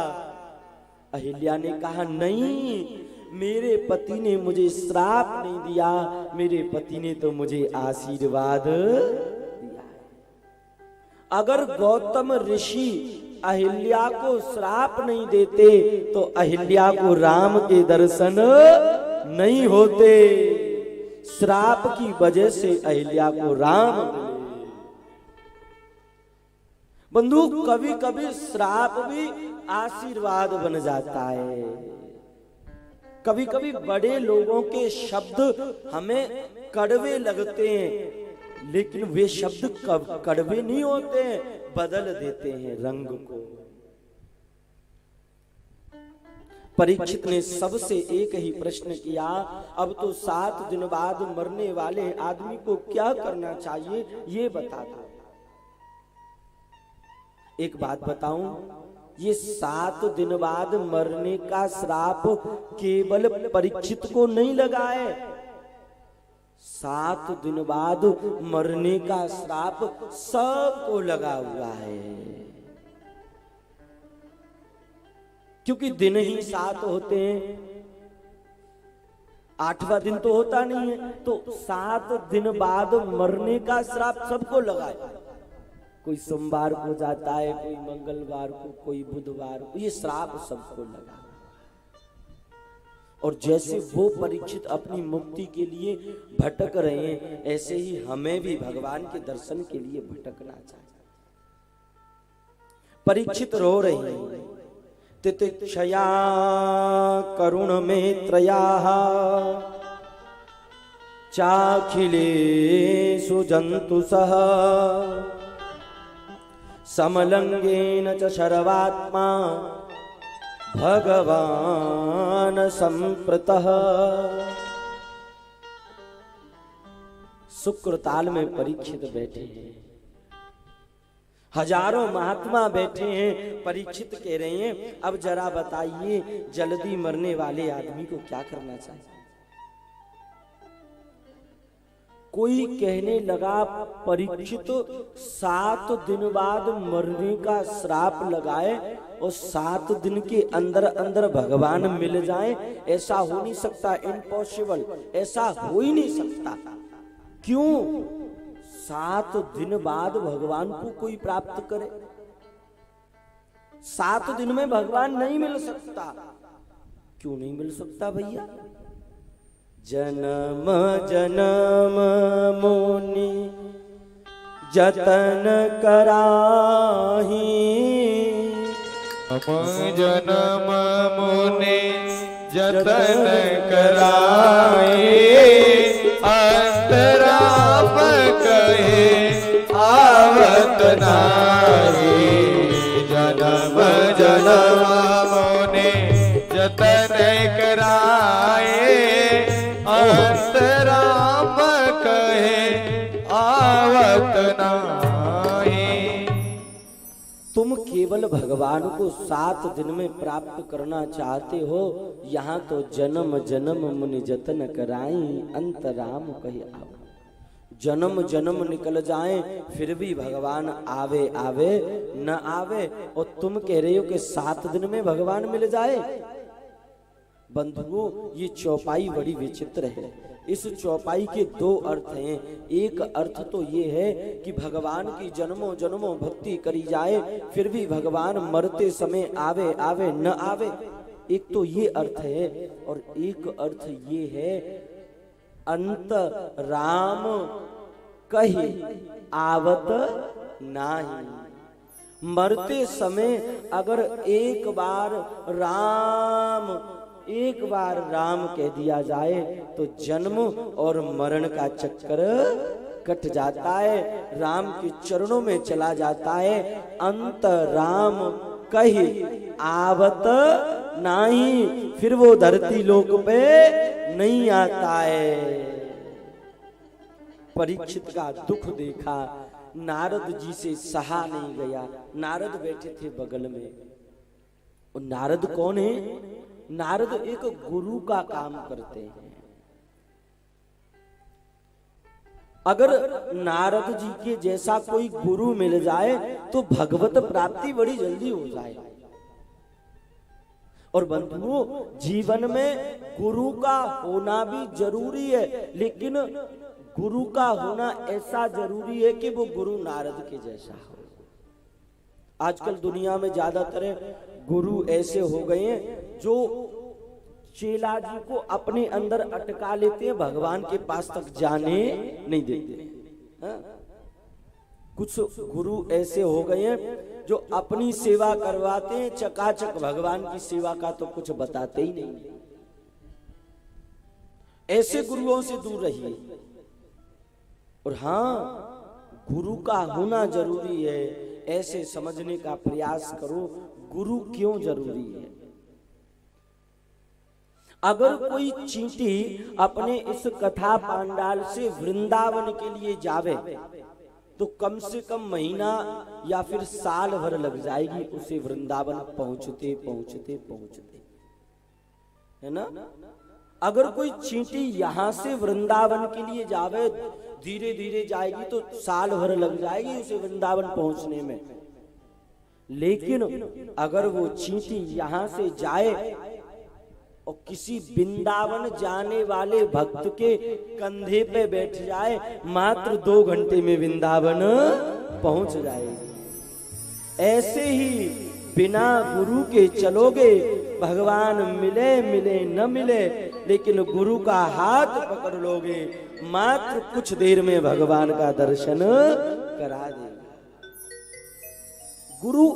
अहिल्या ने कहा, नहीं, मेरे पति ने मुझे श्राप नहीं दिया, मेरे पति ने तो मुझे आशीर्वाद दिया। अगर गौतम ऋषि अहिल्या को श्राप नहीं देते तो अहिल्या को राम के दर्शन नहीं होते। श्राप की वजह से अहिल्या को राम मिले। बंधु, कभी कभी श्राप भी आशीर्वाद बन जाता है। कभी कभी बड़े लोगों के शब्द हमें कड़वे लगते हैं, लेकिन वे शब्द कड़वे नहीं होते, बदल देते हैं रंग को। परीक्षित ने सबसे एक ही प्रश्न किया, अब तो 7 दिन बाद मरने वाले आदमी को क्या करना चाहिए, ये बता दो। एक बात बताऊं, ये 7 दिन बाद मरने का श्राप केवल परीक्षित को नहीं लगा है। 7 दिन बाद मरने का श्राप सबको लगा हुआ है, क्योंकि दिन ही 7 होते हैं, 8वां दिन तो होता नहीं है। तो 7 दिन बाद मरने का श्राप सबको लगा है। कोई सोमवार को जाता है, कोई मंगलवार को, कोई बुधवार को, ये श्राप सबको लगा। और जैसे वो परीक्षित अपनी मुक्ति के लिए भटक रहे हैं, ऐसे ही हमें भी भगवान के दर्शन के लिए भटकना चाहिए। परीक्षित रो रही हैं, तितिक्षया करुण मेत्रयाः चाखिलेषु जन्तुषः समलंगेन च शर्वात्मा भगवान संप्रतः। शुक्रताल में परीक्षित बैठे हैं, हजारों महात्मा बैठे हैं। परीक्षित कह रहे हैं, अब जरा बताइए, जल्दी मरने वाले आदमी को क्या करना चाहिए। कोई कहने लगा, परीक्षित 7 दिन बाद मरने का श्राप लगाए और 7 दिन के अंदर अंदर भगवान मिल जाए, ऐसा हो नहीं सकता, इम्पॉसिबल, ऐसा हो ही नहीं सकता। क्यों? 7 दिन बाद भगवान को कोई प्राप्त करे? 7 दिन में भगवान नहीं मिल सकता। क्यों नहीं मिल सकता भैया? जन्म जन्म मुनि जतन कराही, जन्म मुनि जतन कराही, अंतराप कहे आवत नारी। जन्म जन्म मुनि जतन नाही। तुम केवल भगवान को 7 दिन में प्राप्त करना चाहते हो, यहाँ तो जन्म जन्म मुनि जतन कराई, अंत राम कही आओ। जन्म जन्म निकल जाए फिर भी भगवान आवे आवे न आवे, और तुम कह रहे हो कि 7 दिन में भगवान मिल जाए। बंधुओं, ये चौपाई बड़ी विचित्र है। इस चौपाई के 2 अर्थ हैं। एक अर्थ तो ये है कि भगवान की जन्मों जन्मों भक्ति करी जाए फिर भी भगवान मरते समय आवे आवे न आवे, एक तो ये अर्थ है। और एक अर्थ ये है, अंत राम कही आवत नाही। मरते समय अगर एक बार राम कह दिया जाए तो जन्म और मरण का चक्कर कट जाता है, राम के चरणों में चला जाता है। अंत राम कही आवत नहीं, फिर वो धरती लोक पे नहीं आता है। परीक्षित का दुख देखा, नारद जी से सहा नहीं गया। नारद बैठे थे बगल में। और नारद कौन है? नारद एक गुरु का काम करते हैं। अगर नारद जी के जैसा कोई गुरु मिल जाए तो भगवत प्राप्ति बड़ी जल्दी हो जाए। और बंधुओं, जीवन में गुरु का होना भी जरूरी है, लेकिन गुरु का होना ऐसा जरूरी है कि वो गुरु नारद के जैसा हो। आजकल दुनिया में ज्यादातर गुरु ऐसे हो गए हैं जो चेला जी को अपने अंदर अटका लेते हैं, भगवान के पास तक जाने नहीं देते। कुछ गुरु ऐसे हो गए हैं जो अपनी सेवा करवाते हैं, चकाचक भगवान की सेवा का तो कुछ बताते ही नहीं। ऐसे गुरुओं से दूर रहिए। और हाँ, गुरु का होना जरूरी है, ऐसे समझने का प्रयास करो गुरु क्यों जरूरी है। अगर कोई चींटी अपने इस कथा पांडाल से वृंदावन के लिए जावे तो कम से कम महीना या फिर साल भर लग जाएगी उसे वृंदावन पहुंचते पहुंचते पहुंचते, है ना। अगर कोई चींटी यहां से वृंदावन के लिए जावे, धीरे धीरे जाएगी तो साल भर लग जाएगी उसे वृंदावन पहुंचने में। लेकिन अगर वो चींटी यहां से जाए और किसी वृंदावन जाने वाले भक्त के कंधे पे बैठ जाए, मात्र 2 घंटे में वृंदावन पहुंच जाएगी। ऐसे ही बिना गुरु के चलोगे, भगवान मिले मिले न मिले, लेकिन गुरु का हाथ पकड़ लोगे, मात्र कुछ देर में भगवान का दर्शन करा देगा। गुरु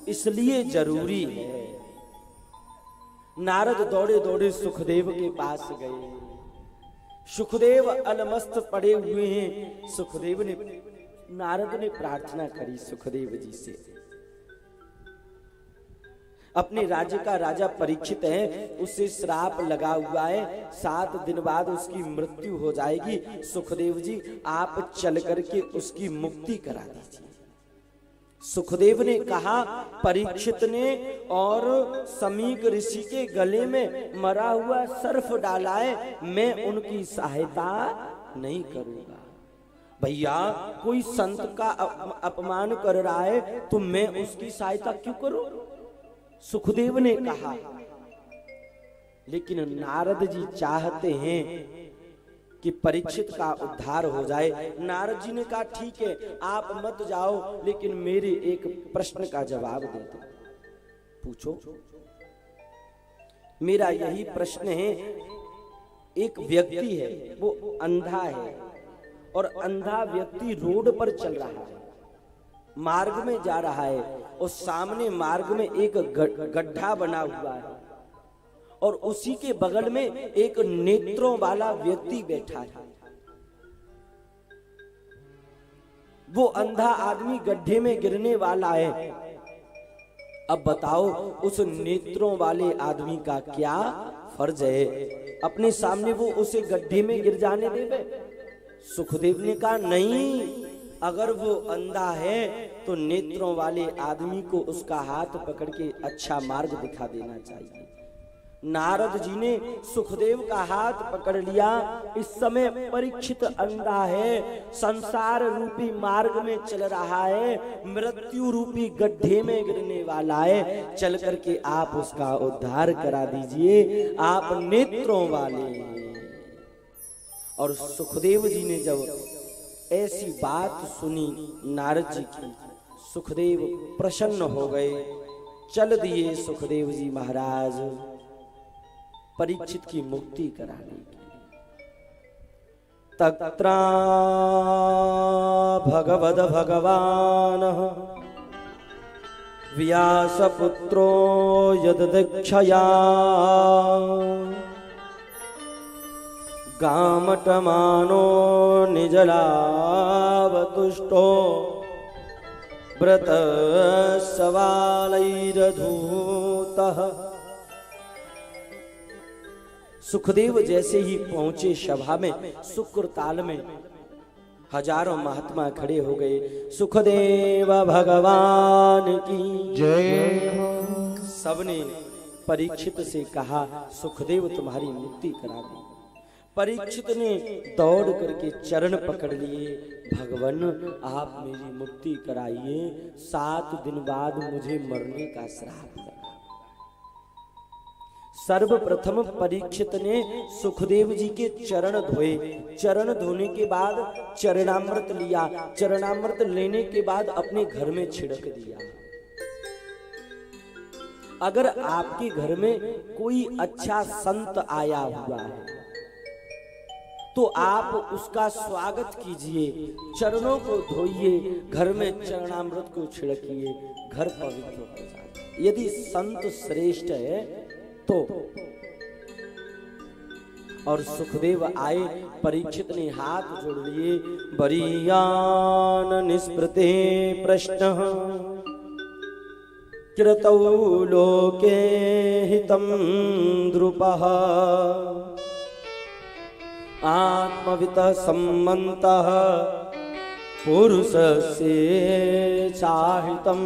इसलिए जरूरी है। नारद दौड़े दौड़े सुखदेव के पास गए। सुखदेव अलमस्त पड़े हुए हैं। सुखदेव ने, नारद ने प्रार्थना करी सुखदेव जी से। अपने राज्य का राजा परीक्षित है, उसे श्राप लगा हुआ है, 7 दिन बाद उसकी मृत्यु हो जाएगी। सुखदेव जी आप चल करके उसकी मुक्ति करा दीजिए। सुखदेव ने कहा, परीक्षित ने और समीक ऋषि के गले में मरा हुआ सर्फ डाला है, मैं उनकी सहायता नहीं करूंगा। भैया, कोई संत का अपमान कर रहा है तो मैं उसकी सहायता क्यों करूं? सुखदेव ने कहा। लेकिन नारद जी चाहते हैं कि परीक्षित का उद्धार हो जाए। नारद जी ने कहा, ठीक है आप मत जाओ, लेकिन मेरे एक प्रश्न का जवाब दे दो। पूछो। मेरा यही प्रश्न है, एक व्यक्ति है, वो अंधा है और अंधा व्यक्ति रोड पर चल रहा है, मार्ग में जा रहा है और सामने मार्ग में एक गड्ढा बना हुआ है और उसी के बगल में एक नेत्रों वाला व्यक्ति बैठा है। वो अंधा आदमी गड्ढे में गिरने वाला है। अब बताओ उस नेत्रों वाले आदमी का क्या फर्ज है? अपने सामने वो उसे गड्ढे में गिर जाने देवे? सुखदेव ने कहा, नहीं, अगर वो अंधा है तो नेत्रों वाले आदमी को उसका हाथ पकड़ के अच्छा मार्ग दिखा देना चाहिए। नारद जी ने सुखदेव का हाथ पकड़ लिया। इस समय परीक्षित अंधा है, संसार रूपी मार्ग में चल रहा है, मृत्यु रूपी गड्ढे में गिरने वाला है, चल करके आप उसका उद्धार करा दीजिए, आप नेत्रों वाले। और सुखदेव जी ने जब ऐसी बात सुनी नारद जी की, सुखदेव प्रसन्न हो गए। चल दिए सुखदेव जी महाराज परीक्षित की मुक्ति कराने के लिए। तत्रा भगवद भगवान व्यासपुत्रो यददीक्षया गामटमानो निजलावतुष्टो व्रत सवालैरधूतः। सुखदेव जैसे ही पहुंचे सभा में, शुक्रताल में हजारों महात्मा खड़े हो गए। सुखदेव भगवान की जय हो। सबने परीक्षित से कहा सुखदेव तुम्हारी मुक्ति करा दी। परीक्षित ने दौड़ करके चरण पकड़ लिए, भगवान आप मेरी मुक्ति कराइए, 7 दिन बाद मुझे मरने का श्राप लगा। सर्वप्रथम परीक्षित ने सुखदेव जी के चरण धोए, चरण धोने के बाद चरणामृत लिया, चरणामृत लेने के बाद अपने घर में छिड़क दिया। अगर आपके घर में कोई अच्छा संत आया हुआ है तो आप उसका स्वागत कीजिए, चरणों को धोइए, घर में चरणामृत को छिड़किए, घर पवित्र हो जाए। यदि संत श्रेष्ठ है तो। और सुखदेव आए, परीक्षित ने हाथ जोड़ लिए। बरीयान निस्पृते प्रश्न कृतौ लोके हितं द्रुपः आत्मवितः सम्मन्तः पुरुषस्य चाहितम्।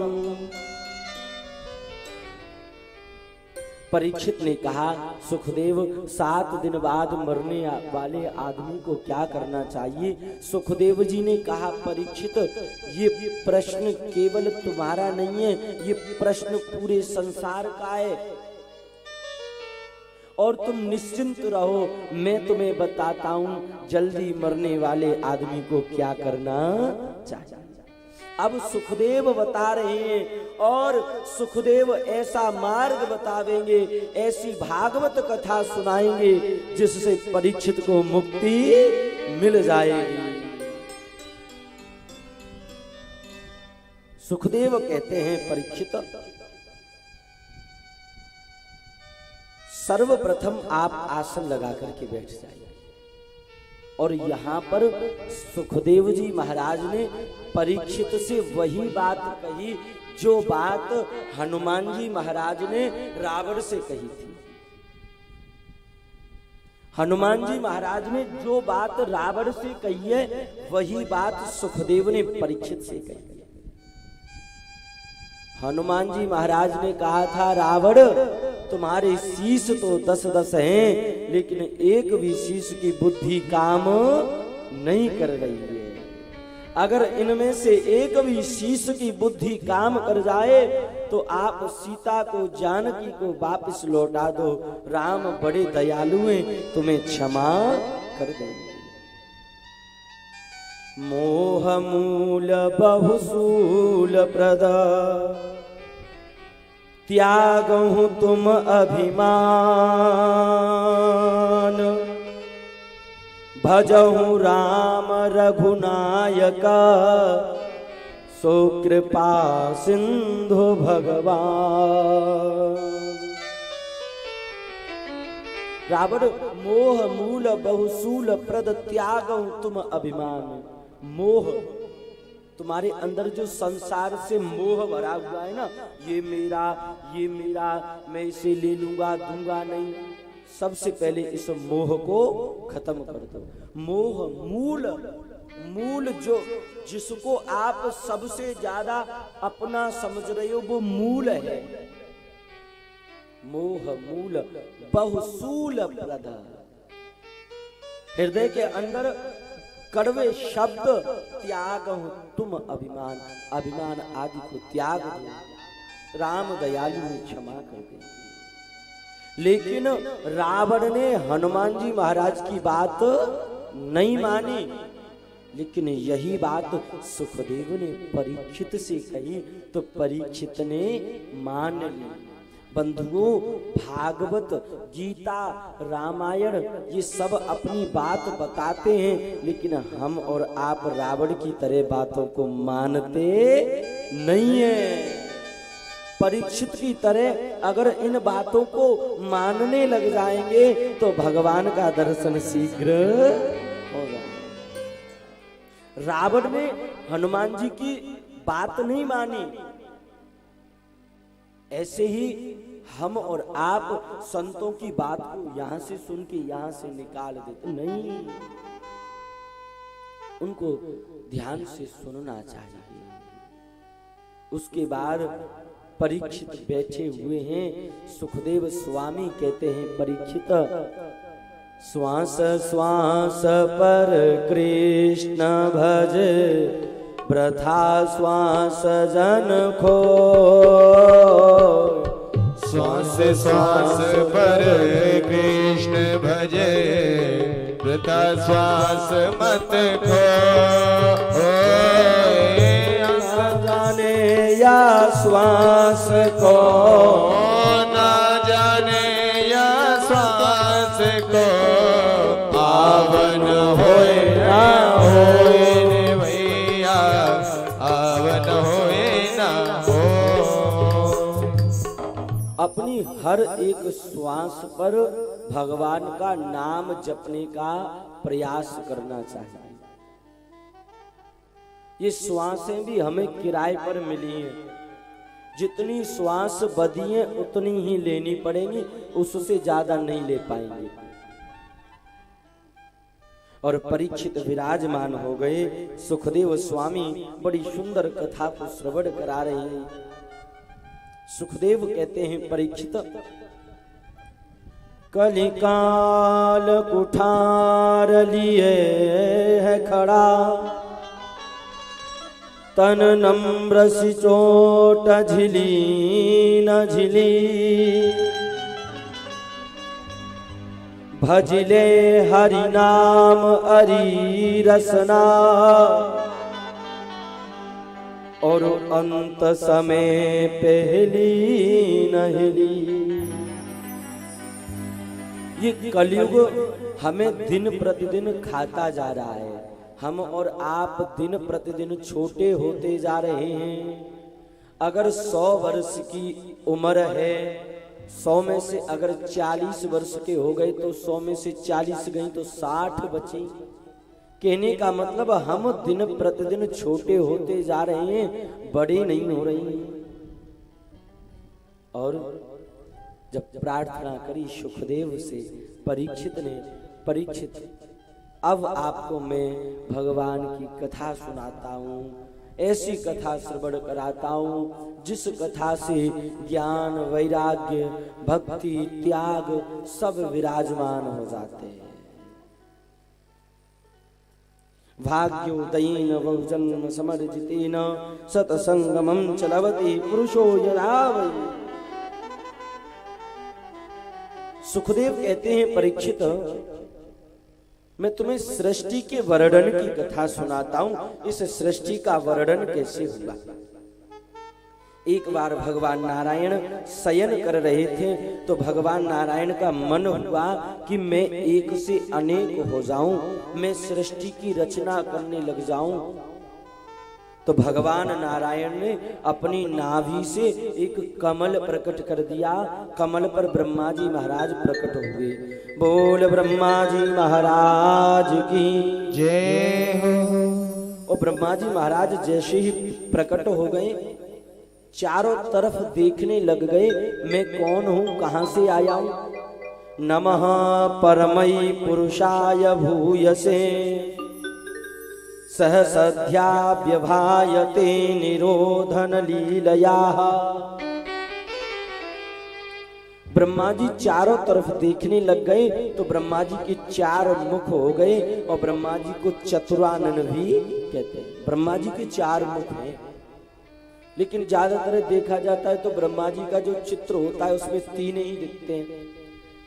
परीक्षित ने कहा सुखदेव 7 दिन बाद मरने वाले आदमी को क्या करना चाहिए? सुखदेव जी ने कहा परीक्षित ये प्रश्न केवल तुम्हारा नहीं है, ये प्रश्न पूरे संसार का है और तुम निश्चिंत रहो, मैं तुम्हें बताता हूं जल्दी मरने वाले आदमी को क्या करना चाहिए। अब सुखदेव बता रहे हैं और सुखदेव ऐसा मार्ग बतावेंगे, ऐसी भागवत कथा सुनाएंगे जिससे परीक्षित को मुक्ति मिल जाएगी। सुखदेव कहते हैं परीक्षित सर्वप्रथम आप आसन लगा करके बैठ जाइए। और यहाँ पर सुखदेव जी महाराज ने परीक्षित से वही बात कही जो बात हनुमान जी महाराज ने रावण से कही थी। हनुमान जी महाराज ने जो बात रावण से कही है वही बात सुखदेव ने परीक्षित से कही है। हनुमान जी महाराज ने कहा था रावण तुम्हारे शीश तो 10-10 हैं, लेकिन एक भी शीश की बुद्धि काम नहीं कर रही है। अगर इनमें से एक भी शीश की बुद्धि काम कर जाए तो आप सीता को जानकी को वापस लौटा दो, राम बड़े दयालु हैं, तुम्हें क्षमा कर देंगे। मोह मूल बहुसूल प्रद त्यागहु तुम अभिमान, भजहु राम रघुनायक सो कृपा सिंधु भगवान। रावण मोह मूल बहुसूल प्रद त्यागहु तुम अभिमान। मोह तुम्हारे अंदर जो संसार से मोह भरा हुआ है ना, ये मेरा मैं इसे ले लूंगा दूंगा नहीं, सबसे पहले इस मोह को खत्म कर दो। मोह मूल, मूल जो जिसको आप सबसे ज्यादा अपना समझ रहे हो वो मूल है। मोह मूल बहुसूल प्रद, हृदय के अंदर कड़वे शब्द त्याग हूं तुम अभिमान, अभिमान आदि को त्याग दो, राम दयालु ने क्षमा कर दे। लेकिन रावण ने हनुमान जी महाराज की बात नहीं मानी, लेकिन यही बात सुखदेव ने परीक्षित से कही तो परीक्षित ने मान ली। बंधुओं, भागवत, गीता, रामायण ये सब अपनी बात बताते हैं, लेकिन हम और आप रावण की तरह बातों को मानते नहीं है। परीक्षित की तरह अगर इन बातों को मानने लग जाएंगे तो भगवान का दर्शन शीघ्र होगा। रावण ने हनुमान जी की बात नहीं मानी, ऐसे ही हम और आप संतों की बात को यहां से सुन के यहां से निकाल देते नहीं, उनको ध्यान से सुनना चाहिए। उसके बाद परीक्षित बैठे हुए हैं, सुखदेव स्वामी कहते हैं परीक्षित श्वास श्वास पर कृष्ण भज, वृथा श्वास जन खो। श्वास श्वास पर कृष्ण भजे, वृथा श्वास मत खो। जाने या श्वास को ना जाने या श्वास को, आवन होए ना होए रे भैया, आवन होए ना हो। अपनी हर एक श्वास पर भगवान का नाम जपने का प्रयास करना चाहिए। ये श्वासें भी हमें किराए पर मिली हैं, जितनी श्वास बधी है उतनी ही लेनी पड़ेगी, उससे ज्यादा नहीं ले पाएंगे। और परीक्षित विराजमान हो गए। सुखदेव स्वामी बड़ी सुंदर कथा को श्रवण करा रहे हैं। सुखदेव कहते हैं परीक्षित, कलिकाल कुठार लिए है खड़ा, तन नम्र सी चोट झिली न झिली, भजले हरि नाम हरि रसना, और अंत समय पहली नहली। ये कलयुग हमें दिन प्रतिदिन खाता जा रहा है। हम और आप दिन प्रतिदिन छोटे होते जा रहे हैं। अगर 100 वर्ष की उम्र है, 100 में से अगर 40 वर्ष के हो गए तो 100 में से 40 गई तो 60 बचे। कहने का मतलब हम दिन प्रतिदिन छोटे होते जा रहे हैं, बड़े नहीं हो रहे हैं। और जब प्रार्थना करी सुखदेव से परीक्षित ने, परीक्षित अब आपको मैं भगवान की कथा सुनाता हूँ, ऐसी कथा श्रवण कराता हूँ जिस कथा से ज्ञान, वैराग्य, भक्ति, त्याग सब विराजमान हो जाते हैं। भाग्योदयेन बहुजन्म समर्जितेन सतसंगमं चलवति पुरुषो यदा वै। सुखदेव कहते हैं परीक्षित, मैं तुम्हें सृष्टि के वर्णन की कथा सुनाता हूं। इस सृष्टि का वर्णन कैसे हुआ। एक बार भगवान नारायण शयन कर रहे थे तो भगवान नारायण का मन हुआ कि मैं एक से अनेक हो जाऊं, मैं सृष्टि की रचना करने लग जाऊं। तो भगवान नारायण ने अपनी नाभि से एक कमल प्रकट कर दिया। कमल पर ब्रह्मा जी महाराज प्रकट हुए। बोल ब्रह्मा जी महाराज की जय हो। और ब्रह्मा जी महाराज जैसे ही प्रकट हो गए, चारों तरफ देखने लग गए, मैं कौन हूं, कहां से आया हूं। नमः परमई पुरुषाय भूयसे सहसध्याव्यभायते निरोधन लीलया। ब्रह्मा जी चारों तरफ देखने लग गए तो ब्रह्मा जी के 4 मुख हो गए और ब्रह्मा जी को चतुरानन भी कहते हैं। ब्रह्मा जी के 4 मुख हैं, लेकिन ज्यादातर देखा जाता है तो ब्रह्मा जी का जो चित्र होता है उसमें 3 ही दिखते हैं,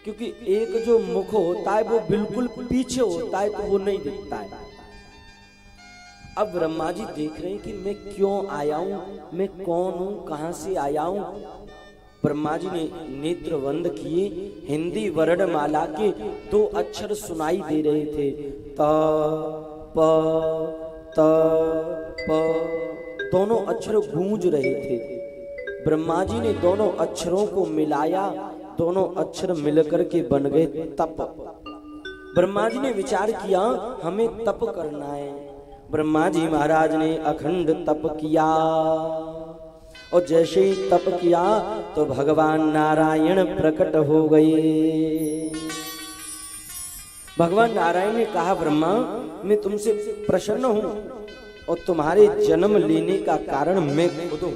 क्योंकि एक जो मुख होता है वो बिल्कुल पीछे होता है तो वो नहीं दिखता है। अब ब्रह्मा जी देख रहे हैं कि मैं क्यों आया हूं, मैं कौन हूं, कहां से आया हूं। ब्रह्मा जी ने नेत्र बंद किए, हिंदी वर्णमाला के 2 अक्षर सुनाई दे रहे थे, त प त प। दोनों अक्षर गूंज रहे थे। ब्रह्मा जी ने दोनों अक्षरों को मिलाया, दोनों अक्षर मिलकर के बन गए तप। ब्रह्मा जी ने विचार किया हमें तप करना है। ब्रह्मा जी महाराज ने अखंड तप किया और जैसे ही तप किया तो भगवान नारायण प्रकट हो गए। भगवान नारायण ने कहा ब्रह्मा मैं तुमसे प्रसन्न हूं और तुम्हारे जन्म लेने का कारण मैं खुद हूं।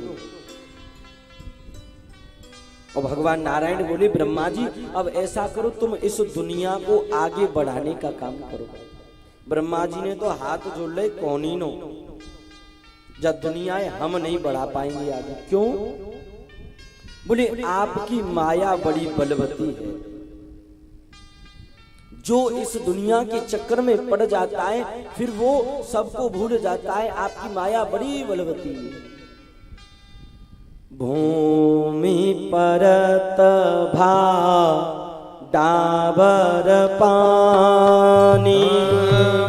और भगवान नारायण बोले ब्रह्मा जी अब ऐसा करो तुम इस दुनिया को आगे बढ़ाने का काम करो। ब्रह्मा जी ने तो हाथ जोड़ ले, कौन ही नो, जब दुनिया हम नहीं बढ़ा पाएंगे आगे। क्यों? बोले आपकी माया बड़ी बलवती है, जो इस दुनिया के चक्कर में पड़ जाता है फिर वो सबको भूल जाता है। आपकी माया बड़ी बलवती है। भूमि परत भा डाबर पानी,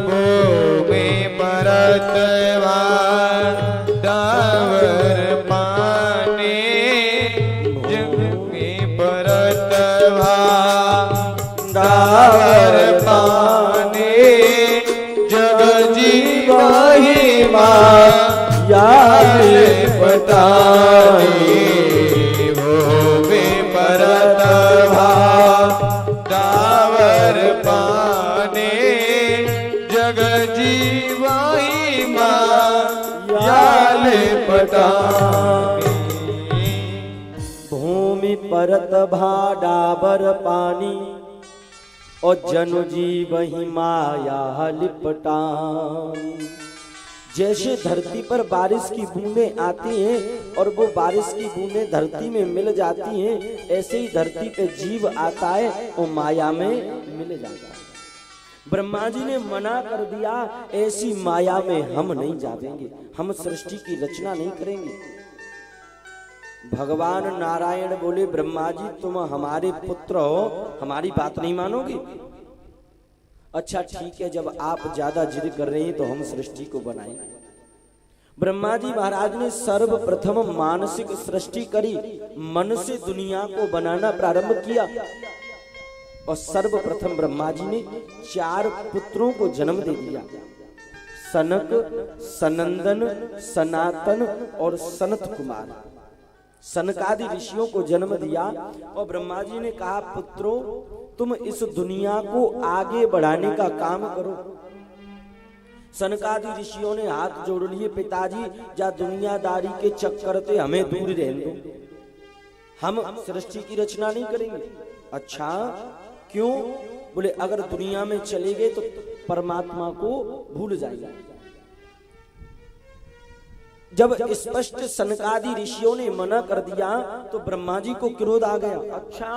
भूमि परत भा डाबर पानी, भूमि परत भा डाबर पानी, जग जीवाही माया पटाई। भूमि परत भा डाबर पानी, जग जीवाही माया पटाई। भूमि परत भा डाबर पानी और जनु जीव ही माया लिपटाई। जैसे धरती पर बारिश की बूंदें आती हैं और वो बारिश की बूंदें धरती में मिल जाती हैं, ऐसे ही धरती पे जीव आता है और माया में मिल जाता है। ब्रह्मा जी ने मना कर दिया ऐसी माया में हम नहीं जाएंगे, हम सृष्टि की रचना नहीं करेंगे। भगवान नारायण बोले ब्रह्मा जी तुम हमारे पुत्र हो, हमारी बात नहीं मानोगे? अच्छा ठीक है, जब आप ज्यादा जिद कर रहे हैं तो हम सृष्टि को बनाएंगे। ब्रह्मा जी महाराज ने सर्वप्रथम मानसिक सृष्टि करी, मन से दुनिया को बनाना प्रारंभ किया। और सर्वप्रथम ब्रह्मा जी ने 4 पुत्रों को जन्म दे दिया, सनक, सनंदन, सनातन और सनत कुमार। सनकादि ऋषियों को जन्म दिया और ब्रह्मा जी ने कहा पुत्रों तुम इस दुनिया को आगे बढ़ाने का काम करो। सनकादि ऋषियों ने हाथ जोड़ लिए, पिताजी जा दुनियादारी के चक्कर से हमें दूर रहने दो, हम सृष्टि की रचना नहीं करेंगे। अच्छा क्यों? बोले अगर दुनिया में चले गए तो परमात्मा को भूल जाएगा। जब स्पष्ट सनकादि ऋषियों ने मना कर दिया तो ब्रह्मा जी को क्रोध आ गया। अच्छा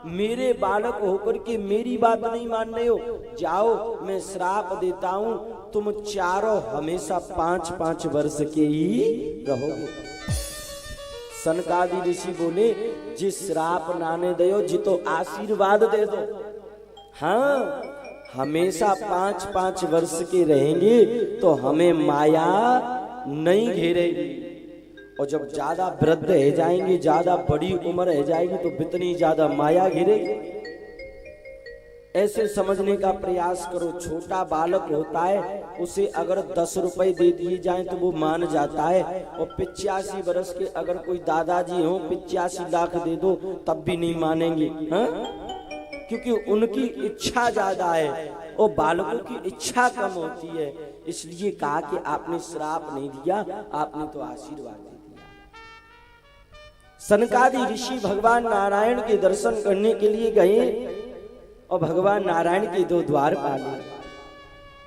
मेरे बालक होकर के मेरी बात नहीं मान रहे हो, जाओ मैं श्राप देता हूं, तुम चारों हमेशा 5-5 वर्ष के ही रहोगे। सनकादि ऋषि बोले जी श्राप नाने दो जी तो आशीर्वाद दे दो। हाँ हमेशा 5-5 वर्ष के रहेंगे तो हमें माया नहीं घेरेगी, और जब ज्यादा वृद्ध रह जाएंगे, ज्यादा बड़ी उम्र रह जाएगी तो इतनी ज्यादा माया घेरेगी। ऐसे समझने का प्रयास करो। छोटा बालक होता है उसे अगर 10 रुपए दे दिए जाएं तो वो मान जाता है, और 85 वर्ष के अगर कोई दादाजी हो 85 लाख दे दो तब भी नहीं मानेंगे। हाँ? क्योंकि उनकी इच्छा ज्यादा है और बालकों की इच्छा कम होती है। इसलिए कहा कि आपने श्राप नहीं दिया, आपने तो आशीर्वाद दे दिया। सनकादि ऋषि भगवान नारायण के दर्शन करने के लिए गए और भगवान नारायण के दो द्वार पाले।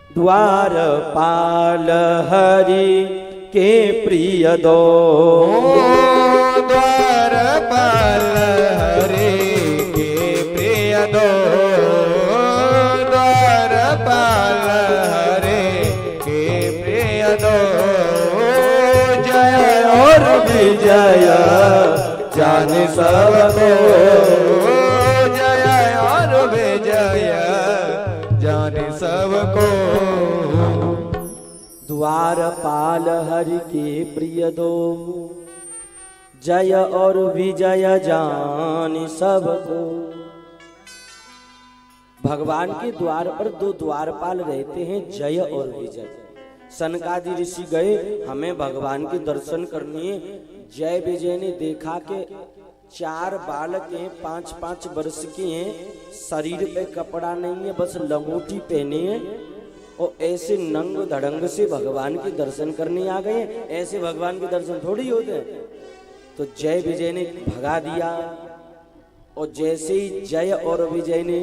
द्वारपाल हरि के प्रिय दो, द्वारपाल हरि के प्रिय दो, द्वारपाल हरि के प्रिय दो। जय और विजय जाने सबको, जय और विजय जाने सबको। द्वारपाल हरि के प्रिय दो, जय और विजय जान सबको। भगवान के द्वार पर दो द्वारपाल रहते हैं, जय और विजय। सनकादि ऋषि गए, हमें भगवान के दर्शन करनी है। जय विजय ने देखा कि 4 बालक हैं, 5-5 वर्ष के हैं, शरीर पे कपड़ा नहीं है, बस लंगोटी पहने हैं और ऐसे नंग धड़ंग से भगवान के दर्शन करने आ गए। ऐसे भगवान के दर्शन थोड़ी होते हैं। तो जय विजय ने भगा दिया और जैसे ही जय और विजय ने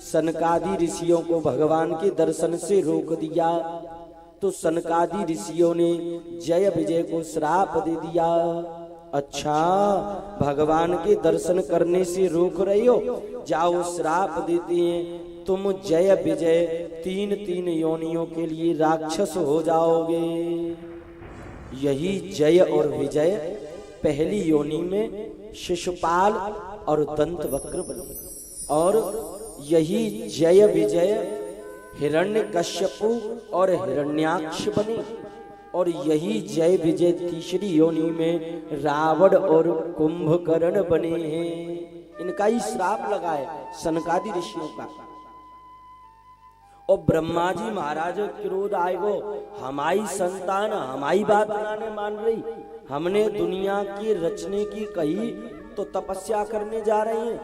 सनकादि ऋषियों को भगवान के दर्शन से रोक दिया तो सनकादि ऋषियों ने जय विजय को श्राप दे दिया। अच्छा, भगवान के दर्शन करने से रोक रही हो, जाओ श्राप देते हैं, तुम जय विजय 3-3 योनियों के लिए राक्षस हो जाओगे। यही जय और विजय पहली योनि में शिशुपाल और दंत वक्र बने और यही जय विजय हिरण्यकश्यपु और हिरण्याक्ष बने और यही जय विजय तीसरी योनि में रावण और कुंभकर्ण बने हैं। इनका ही श्राप लगा है सनकादि ऋषियों का। और ब्रह्मा जी महाराज क्रोध आए, वो हमारी संतान हमारी बात नहीं मान रही, हमने दुनिया की रचने की कही तो तपस्या करने जा रहे हैं।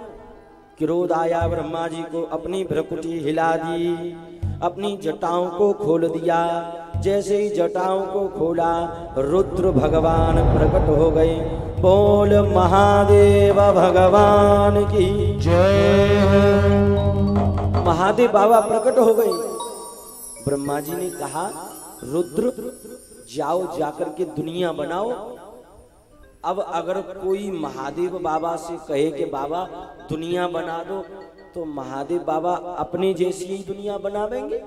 क्रोध आया ब्रह्मा जी को, अपनी भ्रकुटी हिला दी, अपनी जटाओं को खोल दिया। जैसे ही जटाओं को खोला रुद्र भगवान प्रकट हो गए। बोल महादेव भगवान की जय। महादेव बाबा प्रकट हो गए। ब्रह्मा जी ने कहा, रुद्र जाओ जाकर के दुनिया बनाओ। अब अगर कोई महादेव बाबा से कहे कि बाबा दुनिया बना दो तो महादेव बाबा अपने जैसी ही दुनिया बनावेंगे।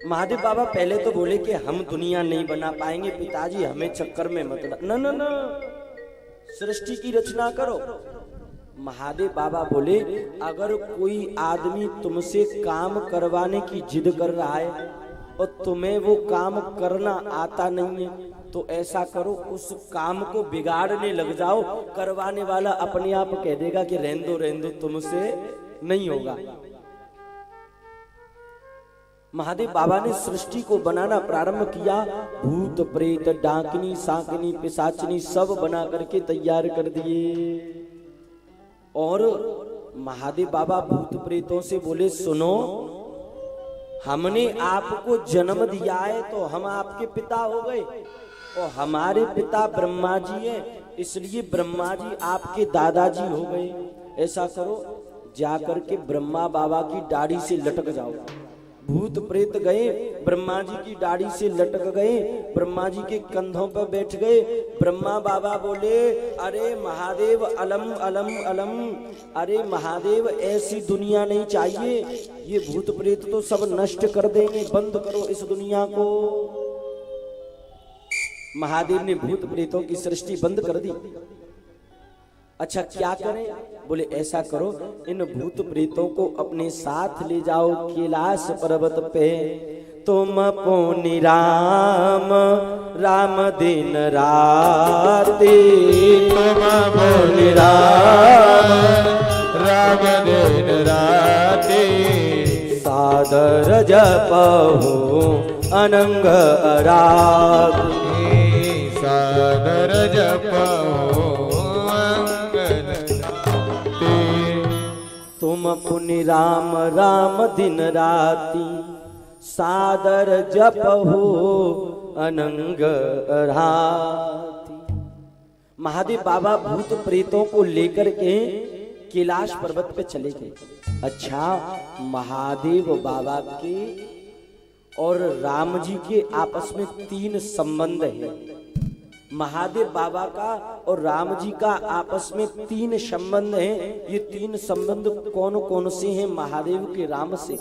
महादेव बाबा पहले तो बोले कि हम दुनिया नहीं बना पाएंगे, पिताजी हमें चक्कर में मत न न न सृष्टि की रचना करो। महादेव बाबा बोले, अगर कोई आदमी तुमसे काम करवाने की जिद कर रहा है और तुम्हें वो काम करना आता नहीं है तो ऐसा करो, उस काम को बिगाड़ने लग जाओ। करवाने वाला अपने आप कह देगा कि रहने दो तुमसे नहीं होगा। महादेव बाबा ने सृष्टि को बनाना प्रारंभ किया। भूत प्रेत डाकिनी साकिनी पिशाचिनी सब बना करके तैयार कर दिए। और महादेव बाबा भूत प्रेतों से बोले, सुनो, हमने आपको जन्म दिया है तो हम आपके पिता हो गए और हमारे पिता ब्रह्मा जी हैं, इसलिए ब्रह्मा जी आपके दादाजी हो गए। ऐसा करो, जाकर के ब्रह्मा बाबा की दाढ़ी से लटक जाओ। भूत प्रेत गए, ब्रह्मा जी की दाढ़ी से लटक गए, ब्रह्मा जी के कंधों पर बैठ गए। ब्रह्मा बाबा बोले, अरे महादेव अलम अलम अलम, अरे महादेव ऐसी दुनिया नहीं चाहिए, ये भूत प्रेत तो सब नष्ट कर देंगे, बंद करो इस दुनिया को। महादेव ने भूत प्रेतों की सृष्टि बंद कर दी। अच्छा क्या करें? बोले ऐसा करो, इन भूत प्रेतों को अपने साथ ले जाओ कैलाश पर्वत पे। तुम पुनि राम राम दिन राति, तुम पुनि राम राम दिन राति, सादर जपहु अनंग आराधि, सादर जपहु पुनि राम राम दिन राती, सादर जप हो अनंग राती। महादेव बाबा भूत प्रेतों को लेकर के कैलाश पर्वत पे चले गए। अच्छा, महादेव बाबा के और राम जी के आपस में 3 संबंध हैं। महादेव बाबा का और राम जी का आपस में 3 संबंध हैं। ये 3 संबंध कौन कौन से हैं महादेव के राम से?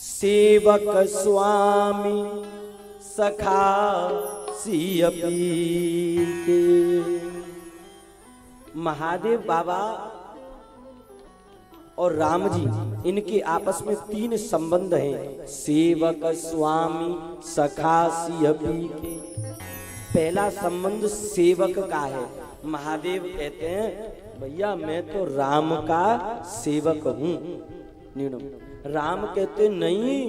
सेवक स्वामी सखा सिय पी के। महादेव बाबा और राम जी, इनके आपस में 3 संबंध हैं। सेवक स्वामी सखा सिय पी के। पहला संबंध सेवक का है। महादेव कहते हैं भैया मैं तो राम का सेवक हूं। राम कहते नहीं,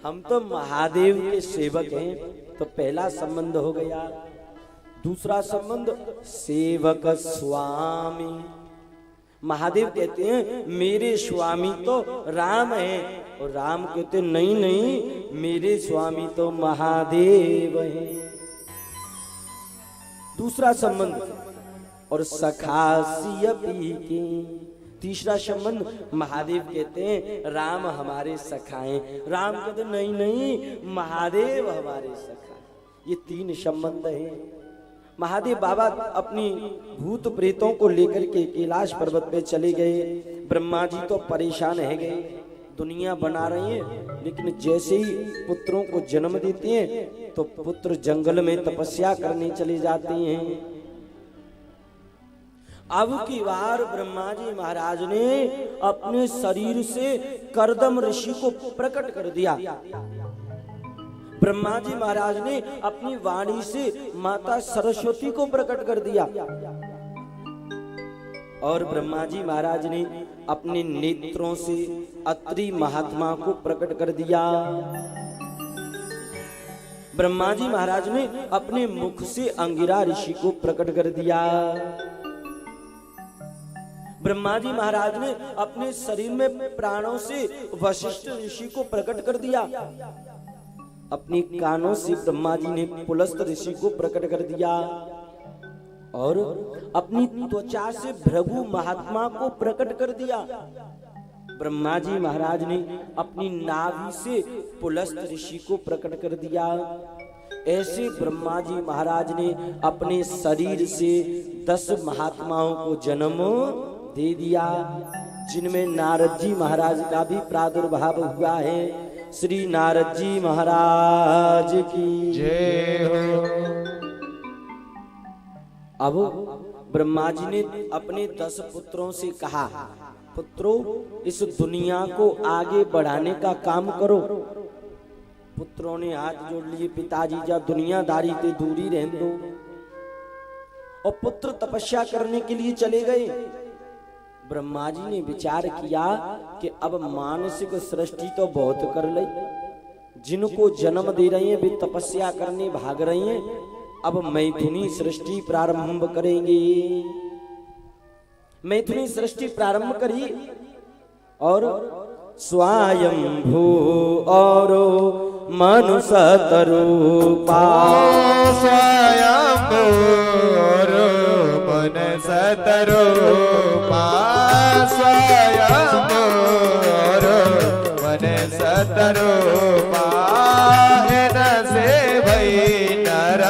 हम तो महादेव के सेवक हैं। तो पहला संबंध हो गया। दूसरा संबंध सेवक स्वामी। महादेव कहते हैं मेरे स्वामी तो राम है, और राम कहते नहीं नहीं, मेरे स्वामी तो महादेव है। दूसरा संबंध। और सखा सिय पी के। तीसरा संबंध। महादेव कहते हैं राम हमारे सखा हैं, राम कहते नहीं नहीं, महादेव हमारे सखा। ये 3 संबंध हैं। महादेव बाबा अपनी भूत प्रेतों को लेकर के कैलाश पर्वत पे चले गए। ब्रह्मा जी तो परेशान है गए, दुनिया बना रही है, लेकिन जैसे ही पुत्रों को जन्म देते हैं तो पुत्र जंगल में तपस्या करने चले जाते हैं। अब की बार ब्रह्मा जी महाराज ने अपने शरीर से करदम ऋषि को प्रकट कर दिया। ब्रह्मा जी महाराज ने अपनी वाणी से माता सरस्वती को प्रकट कर दिया। और ब्रह्मा जी महाराज ने अपने नेत्रों से अत्रि महात्मा को प्रकट कर दिया। ब्रह्मा जी महाराज ने अपने मुख से अंगिरा ऋषि को प्रकट कर दिया। ब्रह्मा जी महाराज ने अपने शरीर में प्राणों से वशिष्ठ ऋषि को प्रकट कर दिया। अपने कानों से ब्रह्मा जी ने पुलस्त ऋषि को प्रकट कर दिया। और अपनी त्वचा से भृगु महात्मा को प्रकट कर दिया। ब्रह्मा जी महाराज ने अपनी नाभि से पुलस्त ऋषि को प्रकट कर दिया। ऐसे ब्रह्मा जी महाराज ने अपने शरीर से 10 महात्माओं को जन्म दे दिया, जिनमें नारद जी महाराज का भी प्रादुर्भाव हुआ है। श्री नारद जी महाराज की जय हो। अब ब्रह्मा जी ने अपने 10 पुत्रों से कहा, पुत्रों इस दुनिया को आगे बढ़ाने का काम करो। पुत्रों ने हाथ जोड़ लिए, पिताजी जा दुनियादारी से दूरी रहने दो। और पुत्र तपस्या करने के लिए चले गए। ब्रह्मा जी ने विचार किया कि अब मानसिक सृष्टि तो बहुत कर ली, जिनको जन्म दे रहे हैं वे तपस्या करने भाग रहे हैं, अब मैथुनी सृष्टि प्रारंभ करेंगे। मैथुनी सृष्टि प्रारंभ करी और स्वयंभू और मनुष्य रूपा। स्वयंभू और मनुष्य रूपा। स्वयंभू और मनुष्य रूपा। से भई नर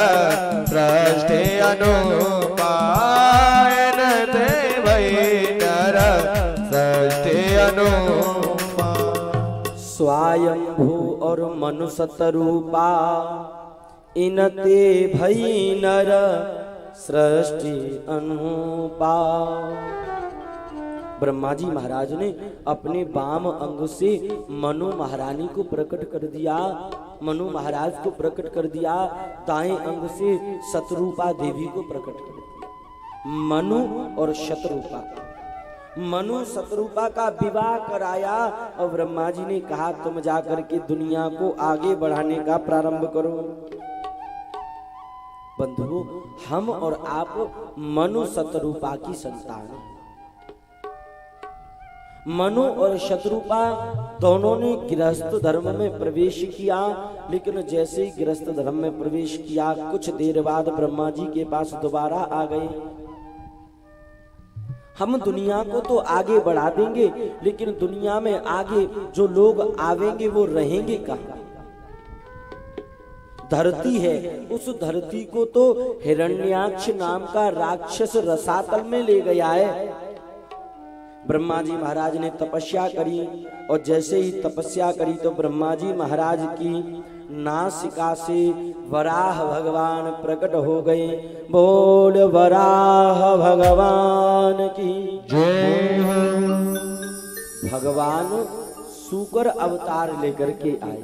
सृष्टि अनुपा। से भई नर सृष्टि अनुपा। स्वयंभू और मनुष्य रूपा। इनते भई नर सृष्टि अनुपा। ब्रह्मा जी महाराज ने अपने वाम अंग से मनु महारानी को प्रकट कर दिया, मनु महाराज को प्रकट कर दिया। दाएं अंग से शतरूपा देवी को प्रकट कर दिया। मनु और शतरूपा, मनु शतरूपा का विवाह कराया। और ब्रह्मा जी ने कहा तुम जाकर के दुनिया को आगे बढ़ाने का प्रारंभ करो। बंधुओं, हम और आप मनु शतरूपा की संतान हैं। मनु और शत्रुपा दोनों ने गृहस्थ धर्म में प्रवेश किया, लेकिन जैसे ही गृहस्थ धर्म में प्रवेश किया कुछ देर बाद ब्रह्मा जी के पास दोबारा आ गए। हम दुनिया को तो आगे बढ़ा देंगे, लेकिन दुनिया में आगे जो लोग आवेंगे वो रहेंगे कहाँ? धरती है, उस धरती को तो हिरण्याक्ष नाम का राक्षस रसातल में ले गया है। ब्रह्मा जी महाराज ने तपस्या करी और जैसे ही तपस्या करी तो ब्रह्मा जी महाराज की नासिका से वराह भगवान प्रकट हो गए। बोल वराह भगवान की जय। भगवान सूकर अवतार लेकर के आए।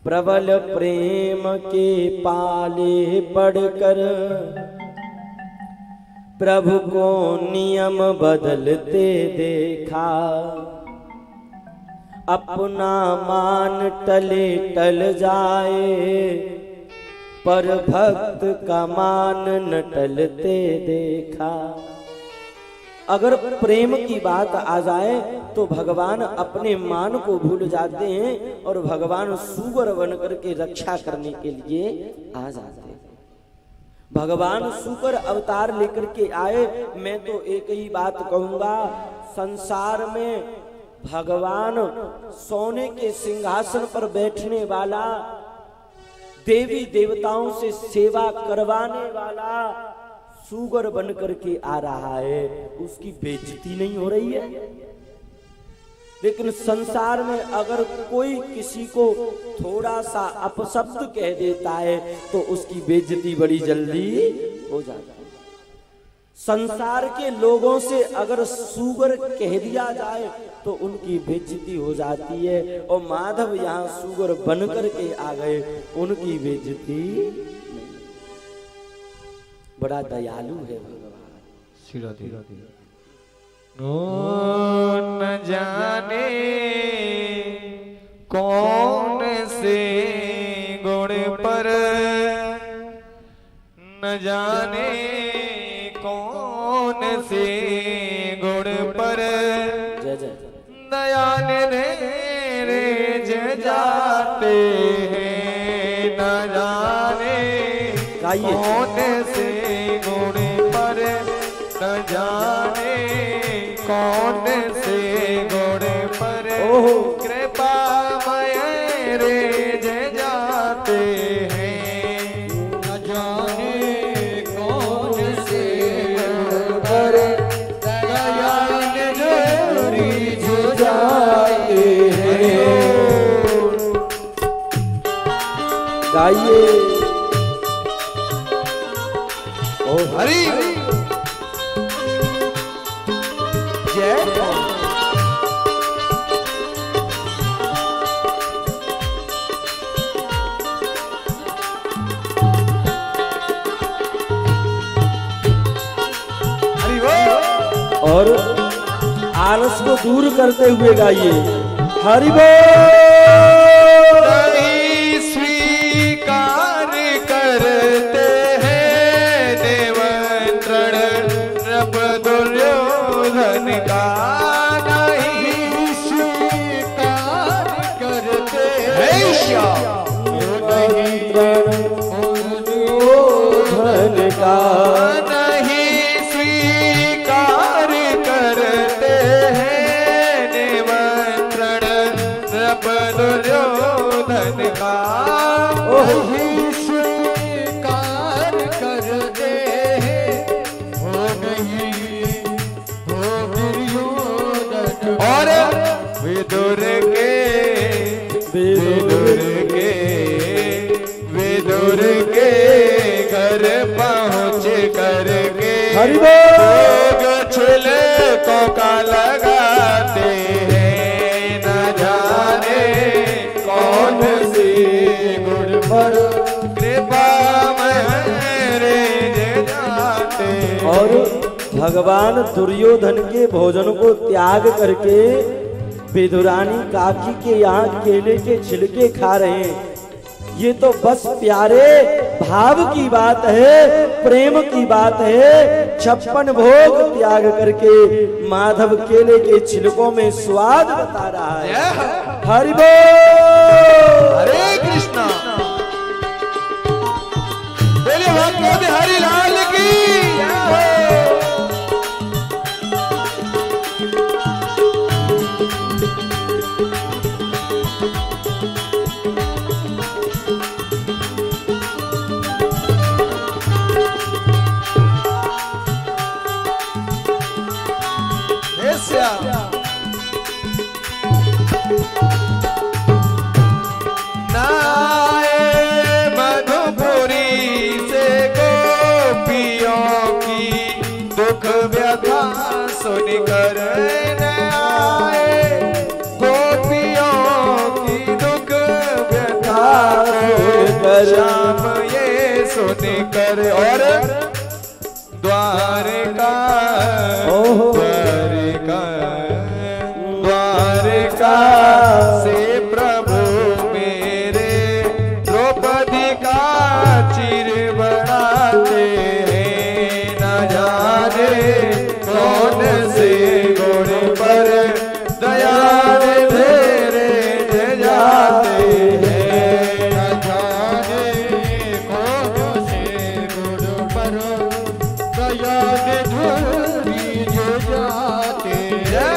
प्रबल प्रेम के पाले पढ़कर प्रभु को नियम बदलते देखा, अपना मान टले टल जाए पर भक्त का मान न टलते देखा। अगर प्रेम की बात आ जाए तो भगवान अपने मान को भूल जाते हैं और भगवान सूगर बन करके रक्षा करने के लिए आ जाते हैं। भगवान सूकर अवतार लेकर के आए। मैं तो एक ही बात कहूंगा, संसार में भगवान सोने के सिंहासन पर बैठने वाला, देवी देवताओं से सेवा करवाने वाला सूगर बन करके आ रहा है, उसकी बेइज्जती नहीं हो रही है। लेकिन संसार में अगर कोई किसी को थोड़ा सा अपशब्द कह देता है तो उसकी बेइज्जती बड़ी जल्दी हो जाती है। संसार के लोगों से अगर सूगर कह दिया जाए तो उनकी बेइज्जती हो जाती है, और माधव यहाँ सूगर बन करके आ गए, उनकी बेइज्जती नहीं। बड़ा दयालु है भगवान। न जाने कौन से गुण पर, न जाने कौन से गुण पर दयाल रे जाते हैं। न जाने कौन से गुण पर, न जाने कौन से गुण पर कृपामय रेज जाते हैं। न जाने कौन से गुण पर दयाल रिझ जाते हैं। गाइए ओ हरि और आलस को दूर करते हुए गाइए हरि बोल। स्वीकार करते हैं देवंद्रण नृप दुर्योधन का, नहीं स्वीकार करते हैं दुर्योधन का, दुर्योधन का स्वीकार करते हैं। हो नहीं हो दुर्योधन और विदुर के घर पहुँच करके छुल को लगाते हैं। न जाने कौन सी गुण पर कृपा रेज जाते। और भगवान दुर्योधन के भोजन को त्याग करके विदुरानी काकी के यहाँ केले के छिलके खा रहे हैं। ये तो बस प्यारे भाव की बात है, प्रेम की बात है। 56 भोग त्याग करके माधव केले के छिलकों में स्वाद बता रहा है। हरि बोल। हरे कृष्णा। बोले भक्तों बिहारी लाल की सुनकर आए गोपियों की दुख व्यथा श्याम ये सुनकर। और द्वारका द्वारका से प्रभु मेरे द्रौपदी का चिर बढ़ाते हैं। न जाने कौन से गुण पर दया तेरे जाते हैं। न जाने कौन से गुण पर दया धुरी जाते हैं।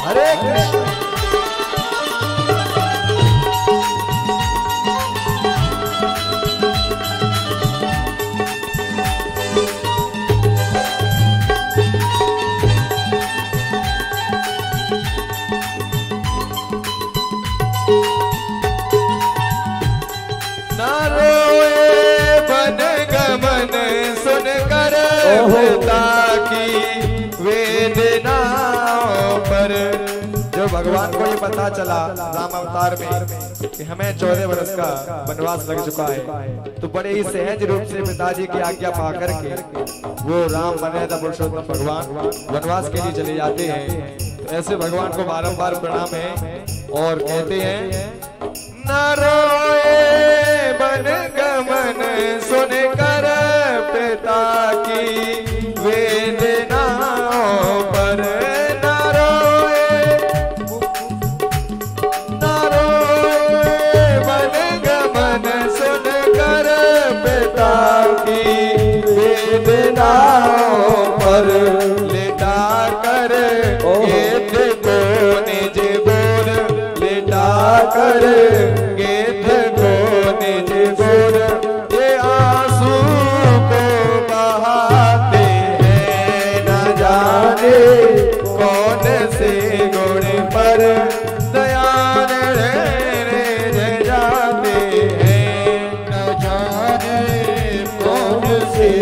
हरे कृष्ण। जो भगवान को ये पता चला राम अवतार में कि हमें 14 वर्ष का वनवास लग चुका है, तो बड़े ही सहज रूप से पिताजी की आज्ञा पा करके वो राम बने था पुरुषोत्तम भगवान वनवास के लिए चले जाते हैं। तो ऐसे भगवान को बारंबार प्रणाम है और कहते हैं न रोए बन गमन सुनकर पिता की वेदनाओं पर। पर लेटा कर गेत को निज बोल लेटा कर गेत को निज बोल ये आंसू को बहाते हैं। न जाने कौन से गुण पर दयान जाते हैं। न जाने कौन से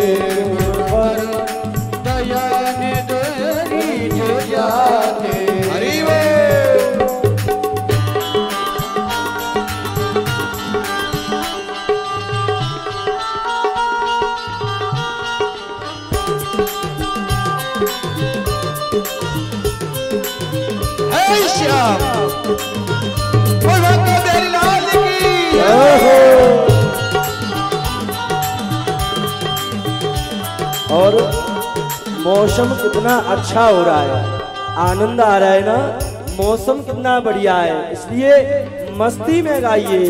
और मौसम कितना अच्छा हो रहा है, आनंद आ रहा है ना, मौसम कितना बढ़िया है, इसलिए मस्ती में गाइए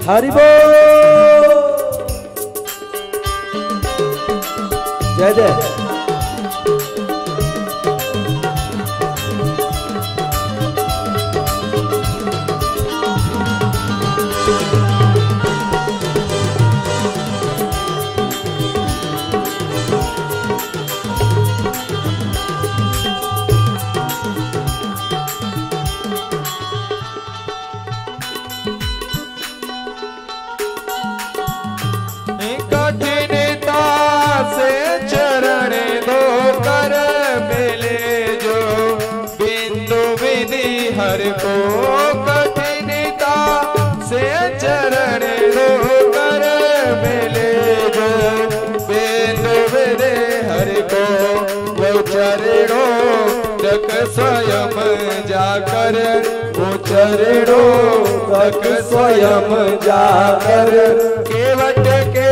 हरि बोल। जय जय। हर को कठिनता से चरण धोकर मिले जो बेंदु हर को वो चरणों तक स्वयं जाकर, वो चरणों तक स्वयं जाकर केवट के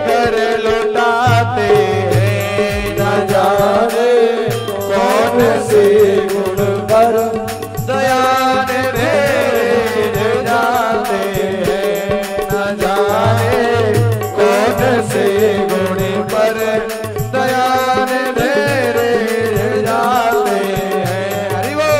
घर लौटाते हैं। न जाने कौन से गुण पर दयान धीरे जाते हैं। न जाने कौन से गुण पर दयान धीरे जाते हैं। हरि बोल।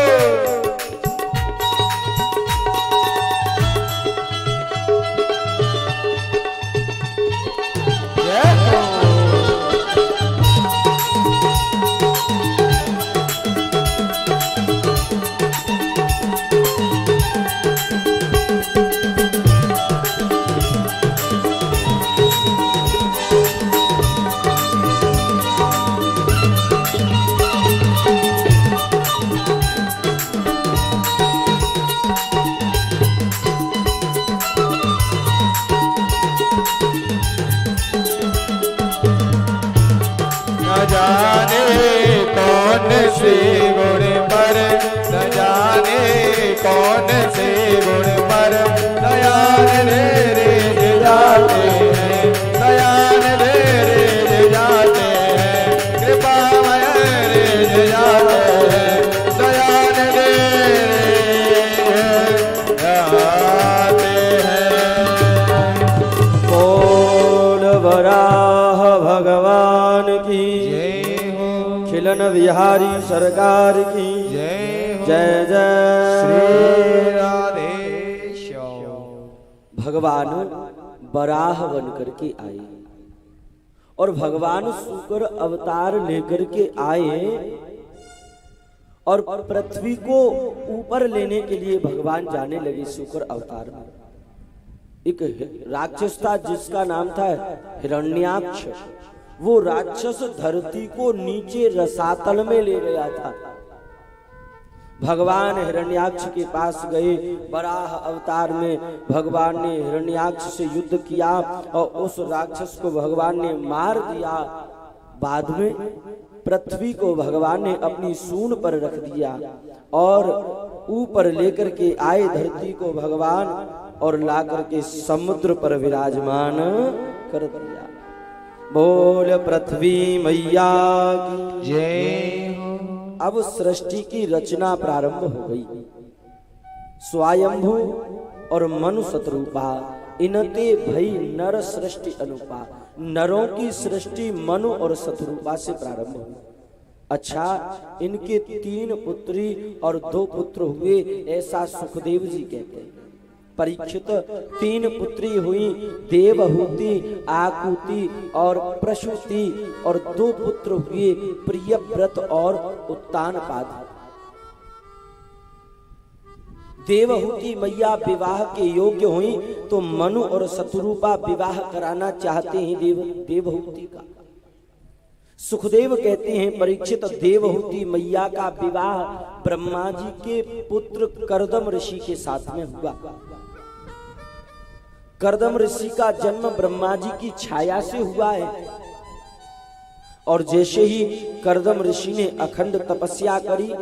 न जाने कौन से गुण पर, न जाने कौन से गुण पर दयान धीरे जाते हैं। दयान धीरे जाते हैं। कृपामय धीरे जाते हैं। दयान धीरे जाते हैं। बोल वराह भगवान की, खिलन बिहारी सरकार की जय जय। श्री राधेश्याम। भगवान बराह बन करके आए और भगवान शुक्र अवतार लेकर के आए और पृथ्वी को ऊपर लेने के लिए भगवान जाने लगे शुक्र अवतार में। एक राक्षस था जिसका नाम था हिरण्याक्ष। वो राक्षस धरती को नीचे रसातल में ले गया था। भगवान हिरण्याक्ष के पास गए। बराह अवतार में भगवान ने हिरण्याक्ष से युद्ध किया और उस राक्षस को भगवान ने मार दिया। बाद में पृथ्वी को भगवान ने अपनी सूंड पर रख दिया और ऊपर लेकर के आए धरती को भगवान और ला करके समुद्र पर विराजमान कर दिया। बोल पृथ्वी मैया की जय हो। अब सृष्टि की रचना प्रारंभ हो गई। स्वयंभू और मनु शतरूपा इनते भई नर सृष्टि अनुपा। नरों की सृष्टि मनु और शतरूपा से प्रारंभ हुई। अच्छा, इनके 3 पुत्री और 2 पुत्र हुए, ऐसा सुखदेव जी कहते हैं। परीक्षित 3 पुत्री हुई, देवहूति, आकुति और प्रसूति, और 2 पुत्र हुए, प्रियव्रत और उत्तानपाद। देवहूति मैया विवाह के योग्य हुई तो मनु और शतरूपा विवाह कराना चाहते हैं देवहूति का। सुखदेव कहते हैं परीक्षित, देवहूति मैया का विवाह ब्रह्मा जी के पुत्र कर्दम ऋषि के साथ में हुआ। कर्दम ऋषि का जन्म ब्रह्मा जी की छाया से हुआ है और जैसे ही कर्दम ऋषि ने अखंड तपस्या करी,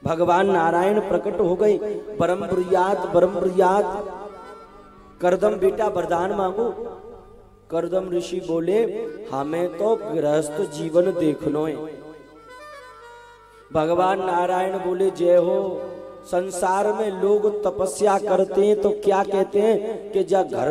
भगवान नारायण प्रकट हो गए। परम ब्रह्मयात कर्दम बेटा वरदान मांगो। कर्दम ऋषि बोले, हमें तो गृहस्थ जीवन देखनो है। भगवान नारायण बोले, जय हो। संसार में लोग तपस्या करते हैं तो क्या कहते हैं कि जा घर